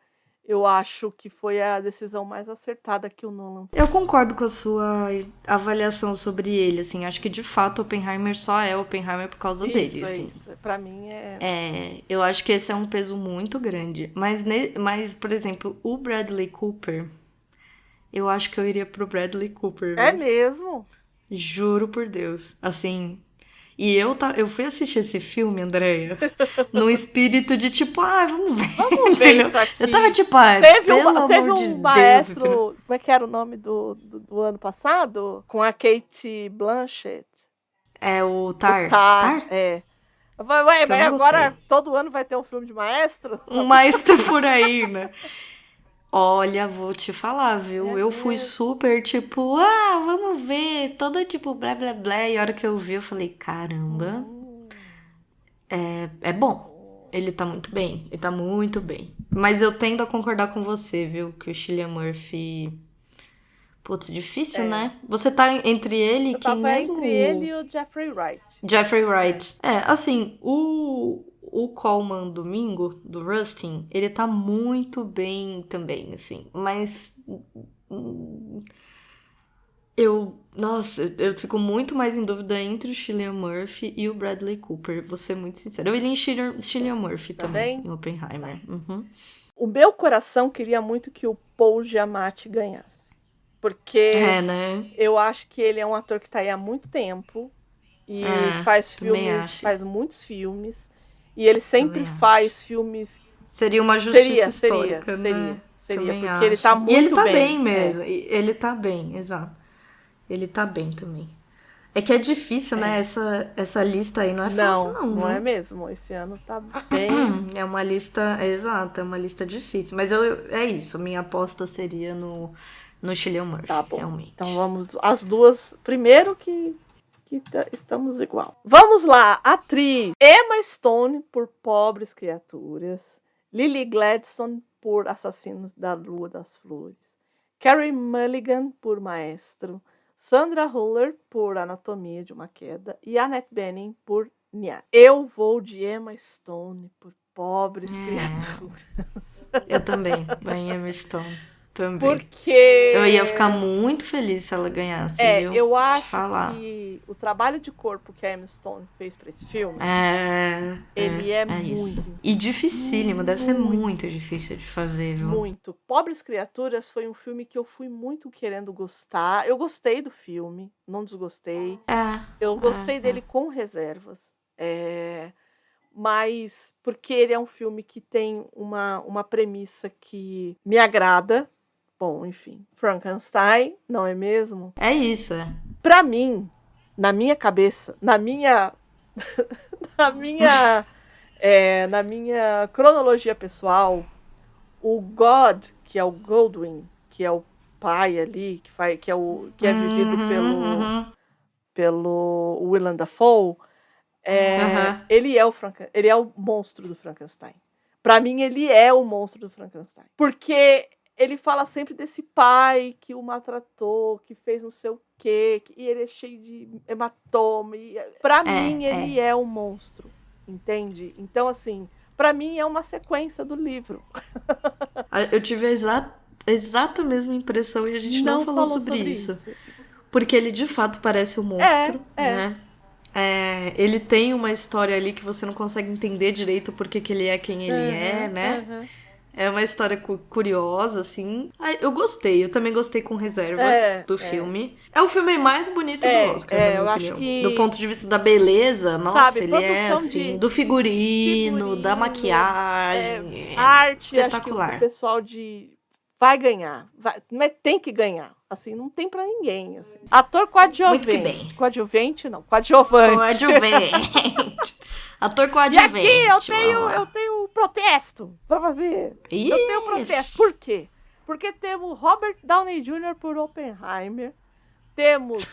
eu acho que foi a decisão mais acertada que o Nolan fez. Eu concordo com a sua avaliação sobre ele, assim. Acho que, de fato, Oppenheimer só é Oppenheimer por causa dele, assim. Isso. Pra mim eu acho que esse é um peso muito grande. Mas, por exemplo, o Bradley Cooper... Eu acho que eu iria pro Bradley Cooper. É mesmo? Juro por Deus. Assim... E eu fui assistir esse filme, Andréia, num espírito de tipo, vamos ver isso aqui. Eu tava tipo, teve um maestro, Deus, como é que era o nome do ano passado? Com a Kate Blanchett. É o Tar? É. Mas agora todo ano vai ter um filme de maestro? Um maestro por aí, né? Olha, vou te falar, viu? Eu fui super, tipo, vamos ver, toda tipo, blá, blá, blá. E a hora que eu vi, eu falei, caramba, é bom. Ele tá muito bem, ele tá muito bem. Mas eu tendo a concordar com você, viu? Que o Cillian Murphy... Putz, difícil, né? Você tá entre ele e quem mesmo? Entre ele e o Jeffrey Wright. Jeffrey Wright. Assim, o o Coleman Domingo, do Rustin, ele tá muito bem também, assim. Mas eu fico muito mais em dúvida entre o Cillian Murphy e o Bradley Cooper, vou ser muito sincera. Eu iria em Cillian Murphy também, em Oppenheimer. Uhum. O meu coração queria muito que o Paul Giamatti ganhasse. Porque né? eu acho que ele é um ator que tá aí há muito tempo e faz muitos filmes. E ele sempre faz filmes. Seria uma justiça histórica, né? Seria, porque acho. Ele tá muito bem. E ele tá bem mesmo. Ele tá bem, exato. Ele tá bem também. É que é difícil, né? Essa lista aí não é fácil, não. Não é mesmo. Esse ano tá bem... É uma lista... Exato, é uma lista difícil. Mas é isso. Minha aposta seria no Cillian Murphy, tá bom. realmente. Então vamos... As duas... Primeiro que estamos igual. Vamos lá. Atriz. Emma Stone, por Pobres Criaturas. Lily Gladstone, por Assassinos da Lua das Flores. Carey Mulligan, por Maestro. Sandra Hüller, por Anatomia de uma Queda. E Annette Bening, por Nia. Eu vou de Emma Stone, por Pobres Criaturas. Eu também. Vai em Emma Stone. Também. Porque... Eu ia ficar muito feliz se ela ganhasse, viu? Eu acho que o trabalho de corpo que a Emma Stone fez pra esse filme, ele é muito... Isso. E dificílimo, deve ser muito difícil de fazer, viu? Muito. Pobres Criaturas foi um filme que eu fui muito querendo gostar. Eu gostei do filme, não desgostei. Eu gostei dele com reservas. Mas porque ele é um filme que tem uma premissa que me agrada. Bom, enfim, Frankenstein, não é mesmo? É isso, Pra mim, na minha cabeça, na minha cronologia pessoal, o God, que é o Goldwyn, que é o pai ali, que é vivido pelo Willem Dafoe, ele é o monstro do Frankenstein. Pra mim, ele é o monstro do Frankenstein. Porque ele fala sempre desse pai que o maltratou, que fez não sei o quê, e ele é cheio de hematoma. Pra mim, ele é o monstro, entende? Então, assim, pra mim é uma sequência do livro. Eu tive a exata mesma impressão e a gente não falou sobre isso. Porque ele, de fato, parece um monstro, né? Ele tem uma história ali que você não consegue entender direito porque que ele é quem ele é, né? É uma história curiosa, assim. Eu gostei, eu também gostei com reservas do filme. É o filme mais bonito do Oscar, na minha opinião. Acho que... Do ponto de vista da beleza, nossa, ele é assim, do figurino, da maquiagem. Arte, espetacular. Acho que o pessoal vai ganhar. Mas tem que ganhar. Assim, não tem pra ninguém. Assim. Ator coadjuvante. Muito que bem. Coadjuvante, não. Coadjuvante. Ator coadjuvante. E aqui eu tenho protesto pra fazer. Eu tenho protesto. Por quê? Porque temos Robert Downey Jr. por Oppenheimer. Temos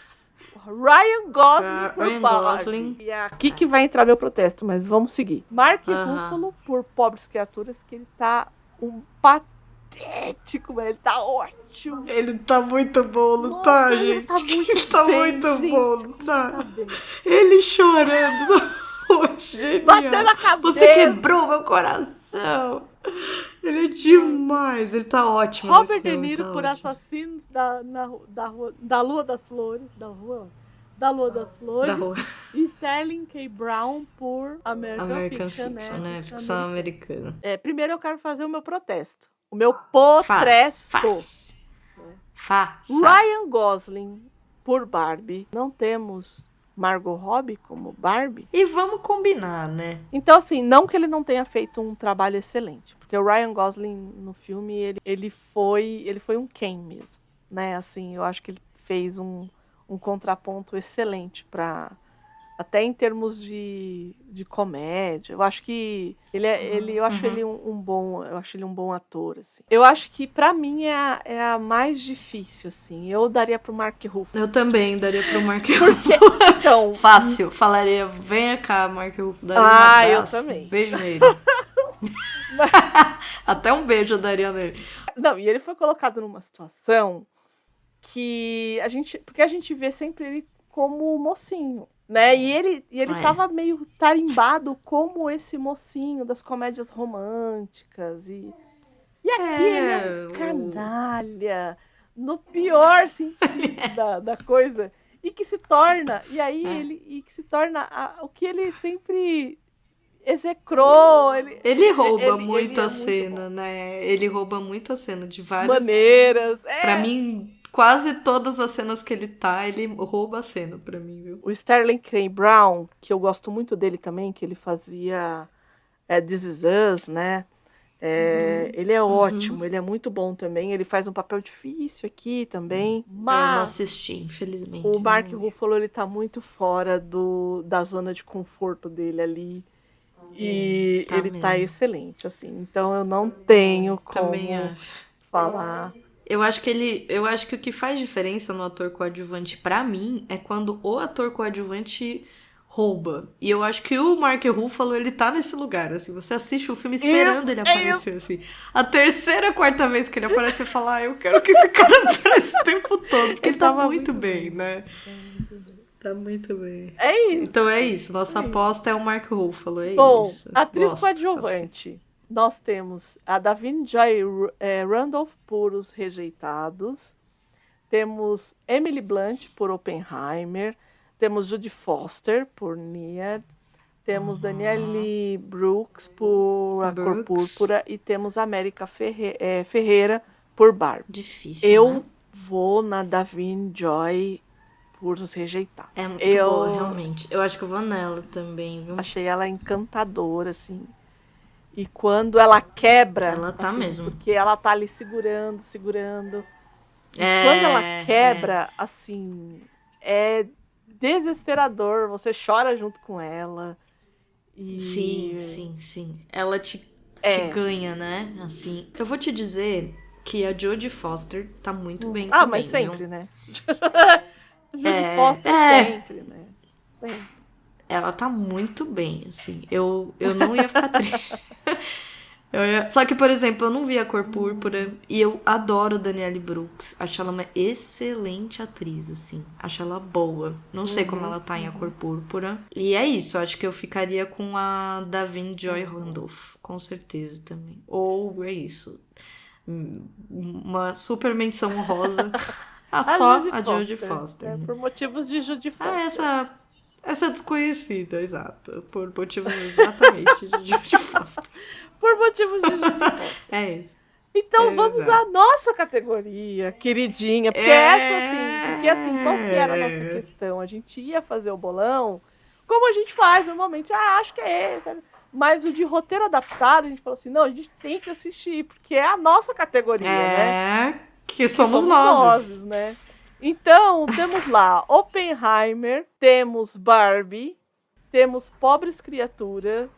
Ryan Gosling por Barbie. E é aqui que vai entrar meu protesto, mas vamos seguir. Mark Ruffalo por Pobres Criaturas, que ele tá patético, mas ele tá ótimo. Ele tá muito bom, não tá, gente? Ele tá muito bom, não tá? Ele chorando. Batendo a cabeça. Você quebrou meu coração. Ele é demais. Ele tá ótimo. Robert De Niro por Assassinos da Lua das Flores. Da Lua das Flores. E Sterling K. Brown por American Fiction, né? Ficção americana. Primeiro eu quero fazer o meu protesto. O meu potresto. Ryan Gosling por Barbie. Não temos Margot Robbie como Barbie. E vamos combinar, né? Então, assim, não que ele não tenha feito um trabalho excelente. Porque o Ryan Gosling, no filme, ele foi um Ken mesmo. Né? Assim, eu acho que ele fez um contraponto excelente para... Até em termos de comédia. Eu acho que eu acho ele um bom ator, assim. Eu acho que pra mim é a mais difícil, assim. Eu daria pro Mark Ruffalo. Eu também daria pro Mark Ruffalo. Então, fácil. Falaria, venha cá, Mark Ruffalo. Daria um abraço. Eu também. Beijo nele. Até um beijo eu daria nele. Não, e ele foi colocado numa situação que porque a gente vê sempre ele como mocinho. né? E ele tava meio tarimbado como esse mocinho das comédias românticas. E aqui ele é um canalha, no pior sentido da coisa. E que se torna, o que ele sempre execrou. Ele rouba muito a cena, né? Ele rouba muito a cena de várias maneiras. Pra mim, quase todas as cenas que ele tá, ele rouba a cena pra mim, viu? O Sterling K. Brown, que eu gosto muito dele também, que ele fazia This Is Us, né? Ele é ótimo, ele é muito bom também. Ele faz um papel difícil aqui também. Mas eu não assisti, infelizmente. O Mark Ruffalo, ele tá muito fora da zona de conforto dele ali. E tá ele mesmo. Tá excelente, assim. Então eu não tenho como falar. Eu acho que o que faz diferença no ator coadjuvante pra mim é quando o ator coadjuvante rouba. E eu acho que o Mark Ruffalo, ele tá nesse lugar, assim. Você assiste o filme esperando ele aparecer, assim. A terceira, quarta vez que ele aparece, você fala, eu quero que esse cara apareça o tempo todo. Porque ele tá muito bem, né? Tá muito bem. É isso. Então é isso. Nossa aposta é o Mark Ruffalo, isso. Bom, atriz coadjuvante. Nós temos a Da'Vine Joy Randolph por Os Rejeitados. Temos Emily Blunt por Oppenheimer. Temos Judy Foster por Near. Temos Danielle Brooks por A Cor Púrpura. E temos América Ferreira por Barbie. Difícil, eu vou na Da'Vine Joy por Os Rejeitados. É muito boa, realmente. Eu acho que eu vou nela também, viu? Achei ela encantadora, assim. E quando ela quebra... Ela tá assim, mesmo. Porque ela tá ali segurando. E quando ela quebra, assim... É desesperador. Você chora junto com ela. E... Sim. Ela te ganha, né? Assim. Eu vou te dizer que a Jodie Foster tá muito bem também. Mas sempre, né? Jodie Foster sempre, né? Sempre. Ela tá muito bem, assim. Eu não ia ficar triste. Só que, por exemplo, eu não vi A Cor Púrpura e eu adoro Danielle Brooks. Acho ela uma excelente atriz, assim. Acho ela boa. Não sei como ela tá em A Cor Púrpura. E é isso, acho que eu ficaria com a Da'Vine Joy Randolph, com certeza também. Ou é isso. Uma super menção honrosa a Jodie Foster. Por motivos de Jodie Foster. Essa desconhecida, exato. Por motivos exatamente de Jodie Foster. Por motivos de Jodie Foster. É isso. Então vamos à nossa categoria, queridinha. Porque assim, qual que era a nossa questão? A gente ia fazer o bolão, como a gente faz normalmente. Acho que é esse. Sabe? Mas o de roteiro adaptado, a gente falou assim, não, a gente tem que assistir, porque é a nossa categoria, né? Que somos nós, né? Então, temos lá Oppenheimer, temos Barbie, temos Pobres Criaturas,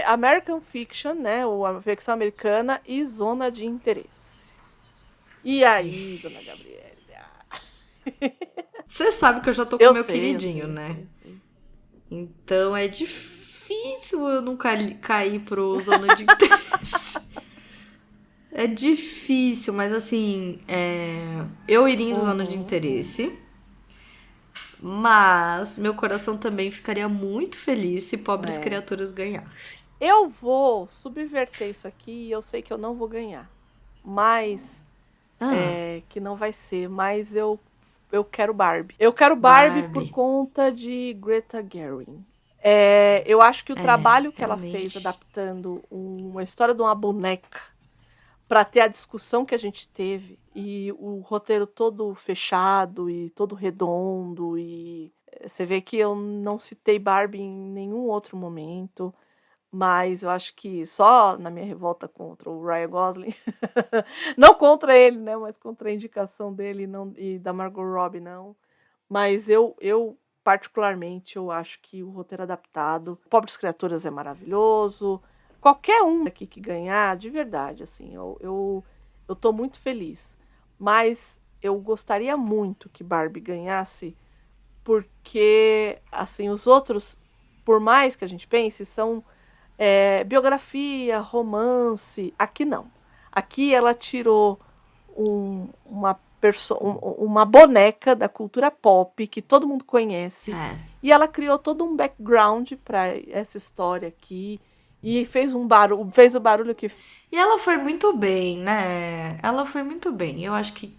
American Fiction, né, a ficção americana, e Zona de Interesse. E aí, dona Gabriela? Você sabe que eu já tô com o meu queridinho, né? Sei. Então é difícil eu não cair pro Zona de Interesse. É difícil, mas assim, eu iria em Zona de Interesse. Mas meu coração também ficaria muito feliz se Pobres Criaturas ganhassem. Eu vou subverter isso aqui e eu sei que eu não vou ganhar. Mas, que não vai ser. Mas eu quero Barbie. Eu quero Barbie por conta de Greta Gerwig. Eu acho que o trabalho que ela fez adaptando uma história de uma boneca para ter a discussão que a gente teve e o roteiro todo fechado e todo redondo e você vê que eu não citei Barbie em nenhum outro momento, mas eu acho que só na minha revolta contra o Ryan Gosling, não contra ele, né, mas contra a indicação dele e da Margot Robbie, não, mas eu particularmente eu acho que o roteiro adaptado, Pobres Criaturas é maravilhoso. Qualquer um aqui que ganhar, de verdade, assim, eu tô muito feliz. Mas eu gostaria muito que Barbie ganhasse, porque, assim, os outros, por mais que a gente pense, são biografia, romance. Aqui não. Aqui ela tirou uma uma boneca da cultura pop que todo mundo conhece. E ela criou todo um background para essa história aqui. E fez o barulho que... E ela foi muito bem, né? Ela foi muito bem. Acho que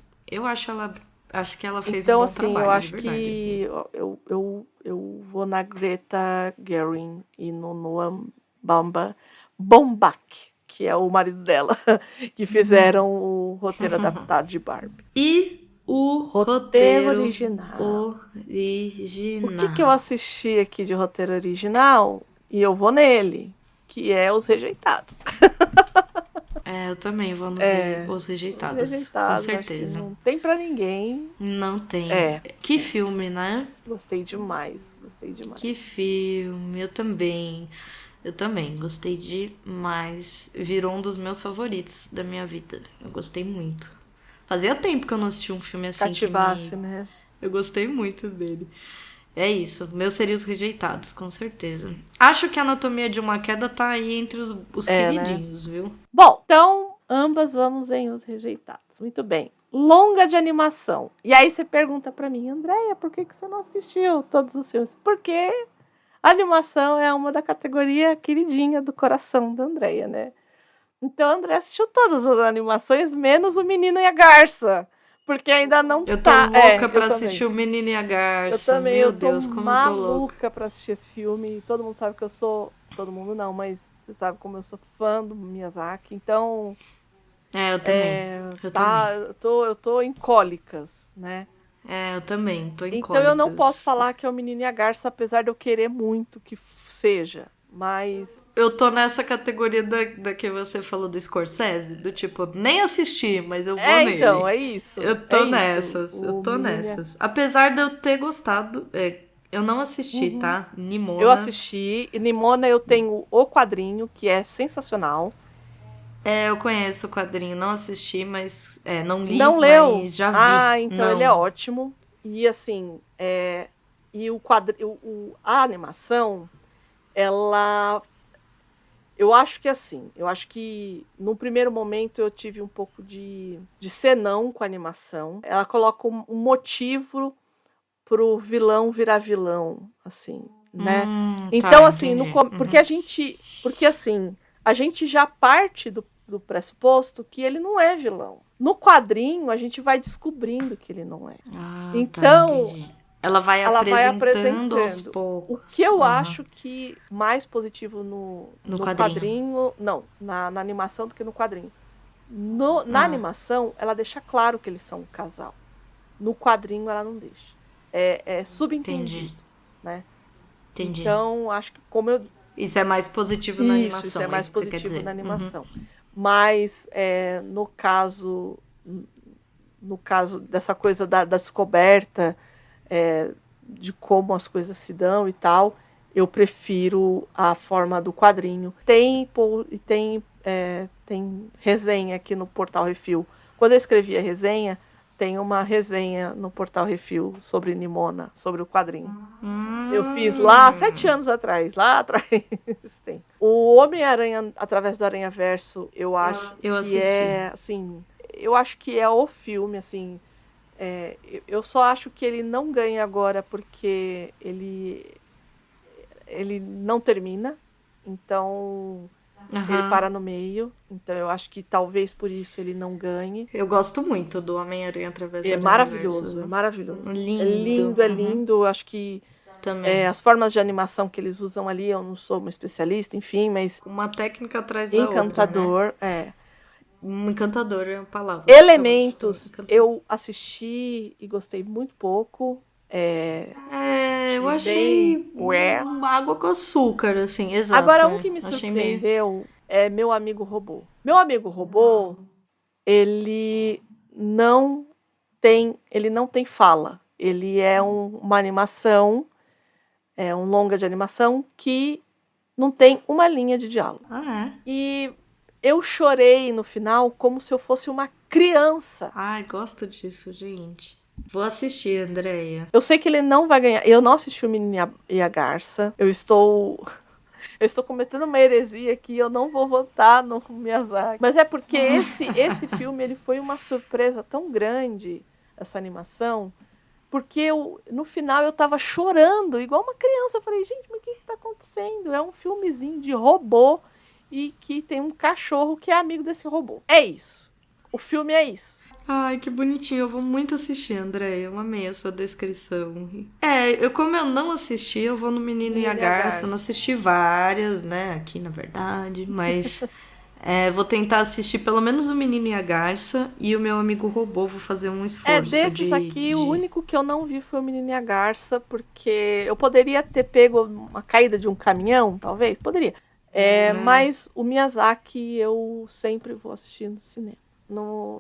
ela fez um bom trabalho, eu acho de verdade, que assim. eu vou na Greta Gerwig e no Noah Baumbach, que é o marido dela, que fizeram o roteiro adaptado de Barbie. E o roteiro original. O que eu assisti aqui de roteiro original? E eu vou nele, que é Os Rejeitados. Eu também vou nos Os Rejeitados, com certeza. Não tem pra ninguém. Não tem. Que filme, né? Gostei demais. Que filme, eu também gostei demais. Virou um dos meus favoritos da minha vida. Eu gostei muito. Fazia tempo que eu não assistia um filme assim cativasse, né? Eu gostei muito dele. É isso, meus seriam Os Rejeitados, com certeza. Acho que a Anatomia de uma Queda tá aí entre os queridinhos, né? Viu? Bom, então ambas vamos em Os Rejeitados. Muito bem. Longa de animação. E aí você pergunta pra mim, Andréia, por que você não assistiu todos os filmes? Porque a animação é uma da categoria queridinha do coração da Andréia, né? Então a Andréia assistiu todas as animações, menos O Menino e a Garça. Porque ainda não Eu tô louca pra assistir O Menino e a Garça. Eu também, Meu Deus, como eu tô louca. Maluca pra assistir esse filme. Todo mundo sabe que eu sou... Todo mundo não, mas você sabe como eu sou fã do Miyazaki. Então... eu também. Eu tô em cólicas, né? Eu também, tô em então, cólicas. Eu não posso falar que é O Menino e a Garça, apesar de eu querer muito que seja. Mas... Eu tô nessa categoria da que você falou do Scorsese, do tipo, nem assisti, mas eu vou nele. Então, é isso. Eu tô nessas. Apesar de eu ter gostado, eu não assisti, tá? Nimona. Eu assisti. Nimona eu tenho o quadrinho, que é sensacional. Eu conheço o quadrinho, não assisti, mas... não li, não leu? Mas já vi. Então ele é ótimo. E assim, e a animação... Eu acho que no primeiro momento eu tive um pouco de senão com a animação. Ela coloca um motivo pro vilão virar vilão, assim, né? Então, assim, porque a gente já parte do pressuposto que ele não é vilão. No quadrinho, a gente vai descobrindo que ele não é. Então... Ela vai apresentando aos poucos. O que eu acho que mais positivo no quadrinho... Não, na animação do que no quadrinho. Na animação, ela deixa claro que eles são um casal. No quadrinho, ela não deixa. É subentendido. Entendi. Né? Entendi. Então, acho que como eu... Isso é mais positivo na animação. Isso é mais positivo na animação. Mas, no caso dessa coisa da descoberta... de como as coisas se dão e tal, eu prefiro a forma do quadrinho. Tem resenha aqui no Portal Refil. Quando eu escrevi a resenha, tem uma resenha no Portal Refil sobre Nimona, sobre o quadrinho. Eu fiz lá 7 anos atrás, lá atrás. Tem. O Homem-Aranha através do Aranhaverso, eu acho que assim, eu acho que é o filme, assim. Eu só acho que ele não ganha agora porque ele não termina, então ele para no meio, então eu acho que talvez por isso ele não ganhe. Eu gosto muito do Homem-Aranha através do Maravilhoso, é maravilhoso. É lindo, acho que as formas de animação que eles usam ali, eu não sou uma especialista, enfim, mas... Uma técnica atrás da outra, encantador, Encantador é a palavra. Elementos, eu assisti e gostei muito pouco. Eu achei uma água com açúcar, assim, exato. Agora, um que me surpreendeu é Meu Amigo Robô. Meu Amigo Robô, ele não tem fala. Ele é uma animação, um longa de animação que não tem uma linha de diálogo. E... eu chorei no final como se eu fosse uma criança. Ai, gosto disso, gente. Vou assistir, Andréia. Eu sei que ele não vai ganhar. Eu não assisti O Menino e a Garça. Eu estou cometendo uma heresia aqui. Eu não vou votar no Miyazaki. Mas é porque esse filme ele foi uma surpresa tão grande. essa animação, porque no final eu tava chorando, igual uma criança. Eu falei, gente, mas o que tá acontecendo? É um filmezinho de robô e que tem um cachorro que é amigo desse robô. É isso. O filme é isso. Ai, que bonitinho. Eu vou muito assistir, André. Eu amei a sua descrição. Como eu não assisti, eu vou no Menino e a Garça. Eu não assisti várias, né? Aqui, na verdade. Mas vou tentar assistir pelo menos o Menino e a Garça. E o Meu Amigo Robô, vou fazer um esforço. Desses aqui, o único que eu não vi foi o Menino e a Garça. Porque eu poderia ter pego uma caída de um caminhão, talvez. Poderia. Mas o Miyazaki eu sempre vou assistir no cinema.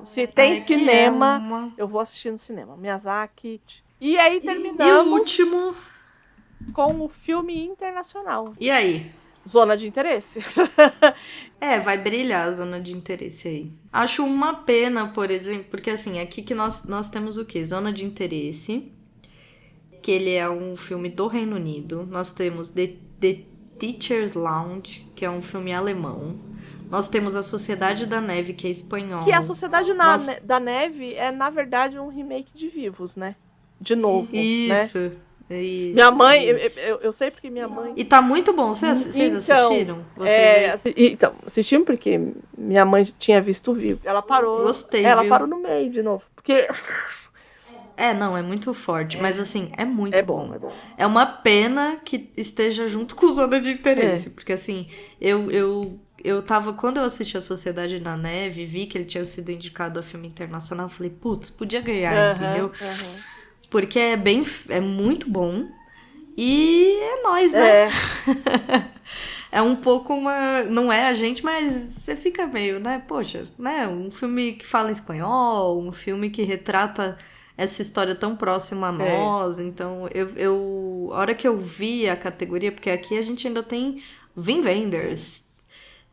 Se tem cinema, eu vou assistir no cinema. Miyazaki. E aí terminamos e o último com o filme internacional. E aí? Zona de Interesse. Vai brilhar a Zona de Interesse aí. Acho uma pena, por exemplo, porque assim, aqui que nós temos o quê? Zona de Interesse, que ele é um filme do Reino Unido. Nós temos The Teacher's Lounge, que é um filme alemão. Nós temos A Sociedade da Neve, que é espanhol. Que a Sociedade da Neve é, na verdade, um remake de Vivos, né? De novo, isso, né? Isso. Minha mãe, eu sei porque minha mãe... E tá muito bom. Vocês assistiram? Então, assistimos porque minha mãe tinha visto Vivo. Ela parou. Gostei, Ela parou no meio de novo. Porque... é muito forte. Mas, assim, é muito bom. É bom. É uma pena que esteja junto com Zona de Interesse. Porque, assim, eu tava... Quando eu assisti A Sociedade da Neve, vi que ele tinha sido indicado a filme internacional, falei, putz, podia ganhar, entendeu? Porque é muito bom. E é nóis, né? É um pouco uma... Não é a gente, mas você fica meio, né? Poxa, né? Um filme que fala espanhol, um filme que retrata essa história tão próxima a nós. Então, a hora que eu vi a categoria, porque aqui a gente ainda tem Wim Wenders,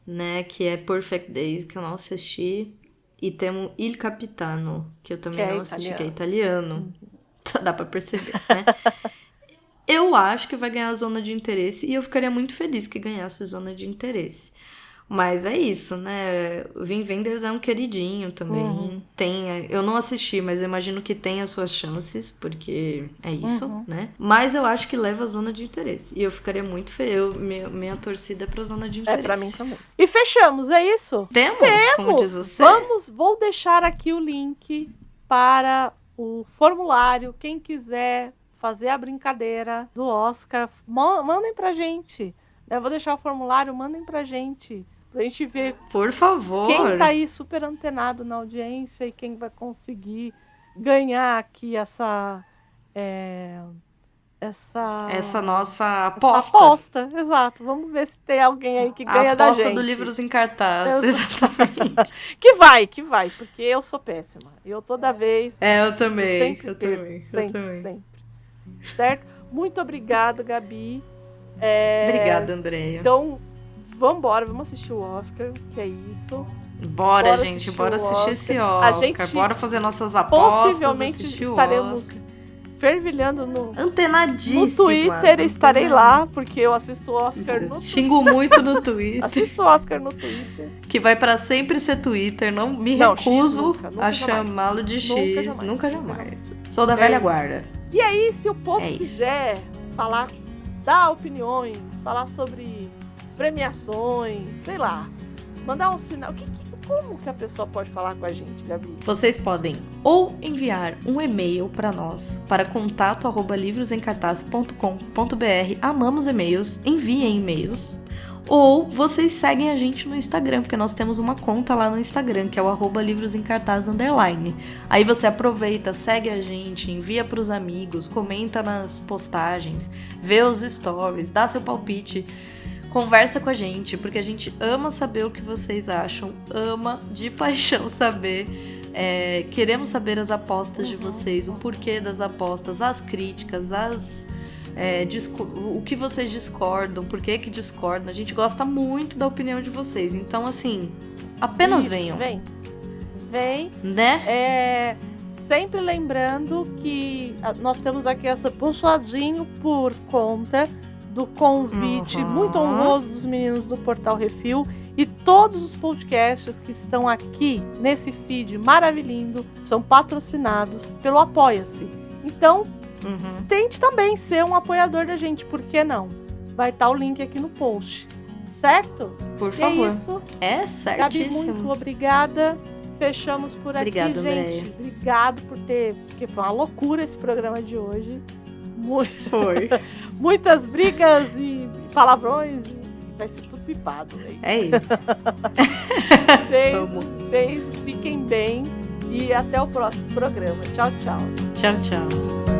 né? Que é Perfect Days, que eu não assisti. E temos Il Capitano, que eu também não assisti, que é italiano. Dá pra perceber, né? Eu acho que vai ganhar a Zona de Interesse e eu ficaria muito feliz que ganhasse a Zona de Interesse. Mas é isso, né? O Wim Wenders é um queridinho também. Eu não assisti, mas eu imagino que tem as suas chances, porque é isso, né? Mas eu acho que leva a Zona de Interesse. E eu ficaria muito feliz. Minha torcida é pra Zona de Interesse. Pra mim também. E fechamos, é isso? Temos, como diz você. Vou deixar aqui o link para o formulário. Quem quiser fazer a brincadeira do Oscar, mandem pra gente. Eu vou deixar o formulário, mandem pra gente. Pra gente ver, por favor, quem tá aí super antenado na audiência e quem vai conseguir ganhar aqui essa nossa aposta. Aposta, exato. Vamos ver se tem alguém aí que ganha da gente. A aposta do Livros em Cartaz, exatamente. que vai, porque eu sou péssima. Eu toda vez... eu também. Sempre. Certo? Muito obrigada, Gabi. Obrigada, Andréia. Então, vamos assistir o Oscar, que é isso. Bora gente, bora assistir esse Oscar. Bora fazer nossas apostas. Possivelmente estaremos fervilhando antenadíssimo. No Twitter, estarei lá, porque eu assisto o Oscar no Twitter. Xingo muito no Twitter. Assisto o Oscar no Twitter. Que vai pra sempre ser Twitter. Não me recuso a chamá-lo de X. Nunca jamais. Sou da velha guarda. E aí, se o povo quiser falar, dar opiniões, falar sobre premiações, sei lá, mandar um sinal. Como que a pessoa pode falar com a gente, Gabi? Vocês podem ou enviar um e-mail para nós, para contato@livrosemcartaz.com.br. Amamos e-mails, enviem e-mails. Ou vocês seguem a gente no Instagram, porque nós temos uma conta lá no Instagram, que é o @livrosemcartaz_. Aí você aproveita, segue a gente, envia pros amigos, comenta nas postagens, vê os stories, dá seu palpite. Conversa com a gente, porque a gente ama saber o que vocês acham, ama de paixão saber. Queremos saber as apostas de vocês, o porquê das apostas, as críticas, o que vocês discordam, por que discordam. A gente gosta muito da opinião de vocês. Então, assim, apenas venham. Vem. Né? Sempre lembrando que nós temos aqui essa puxadinho por conta do convite muito honroso dos meninos do Portal Refil E todos os podcasts que estão aqui nesse feed maravilhoso são patrocinados pelo Apoia-se. Então, tente também ser um apoiador da gente, por que não? Vai estar o link aqui no post, certo? Por favor. É isso. É certíssimo. Gabi, muito obrigada. Fechamos por aqui, Obrigada, gente. Andréia. Obrigado por ter... Porque foi uma loucura esse programa de hoje. Foi. Muitas brigas e palavrões. E vai ser tudo pipado. É isso. Beijos, fiquem bem. E até o próximo programa. Tchau, tchau. Tchau, tchau.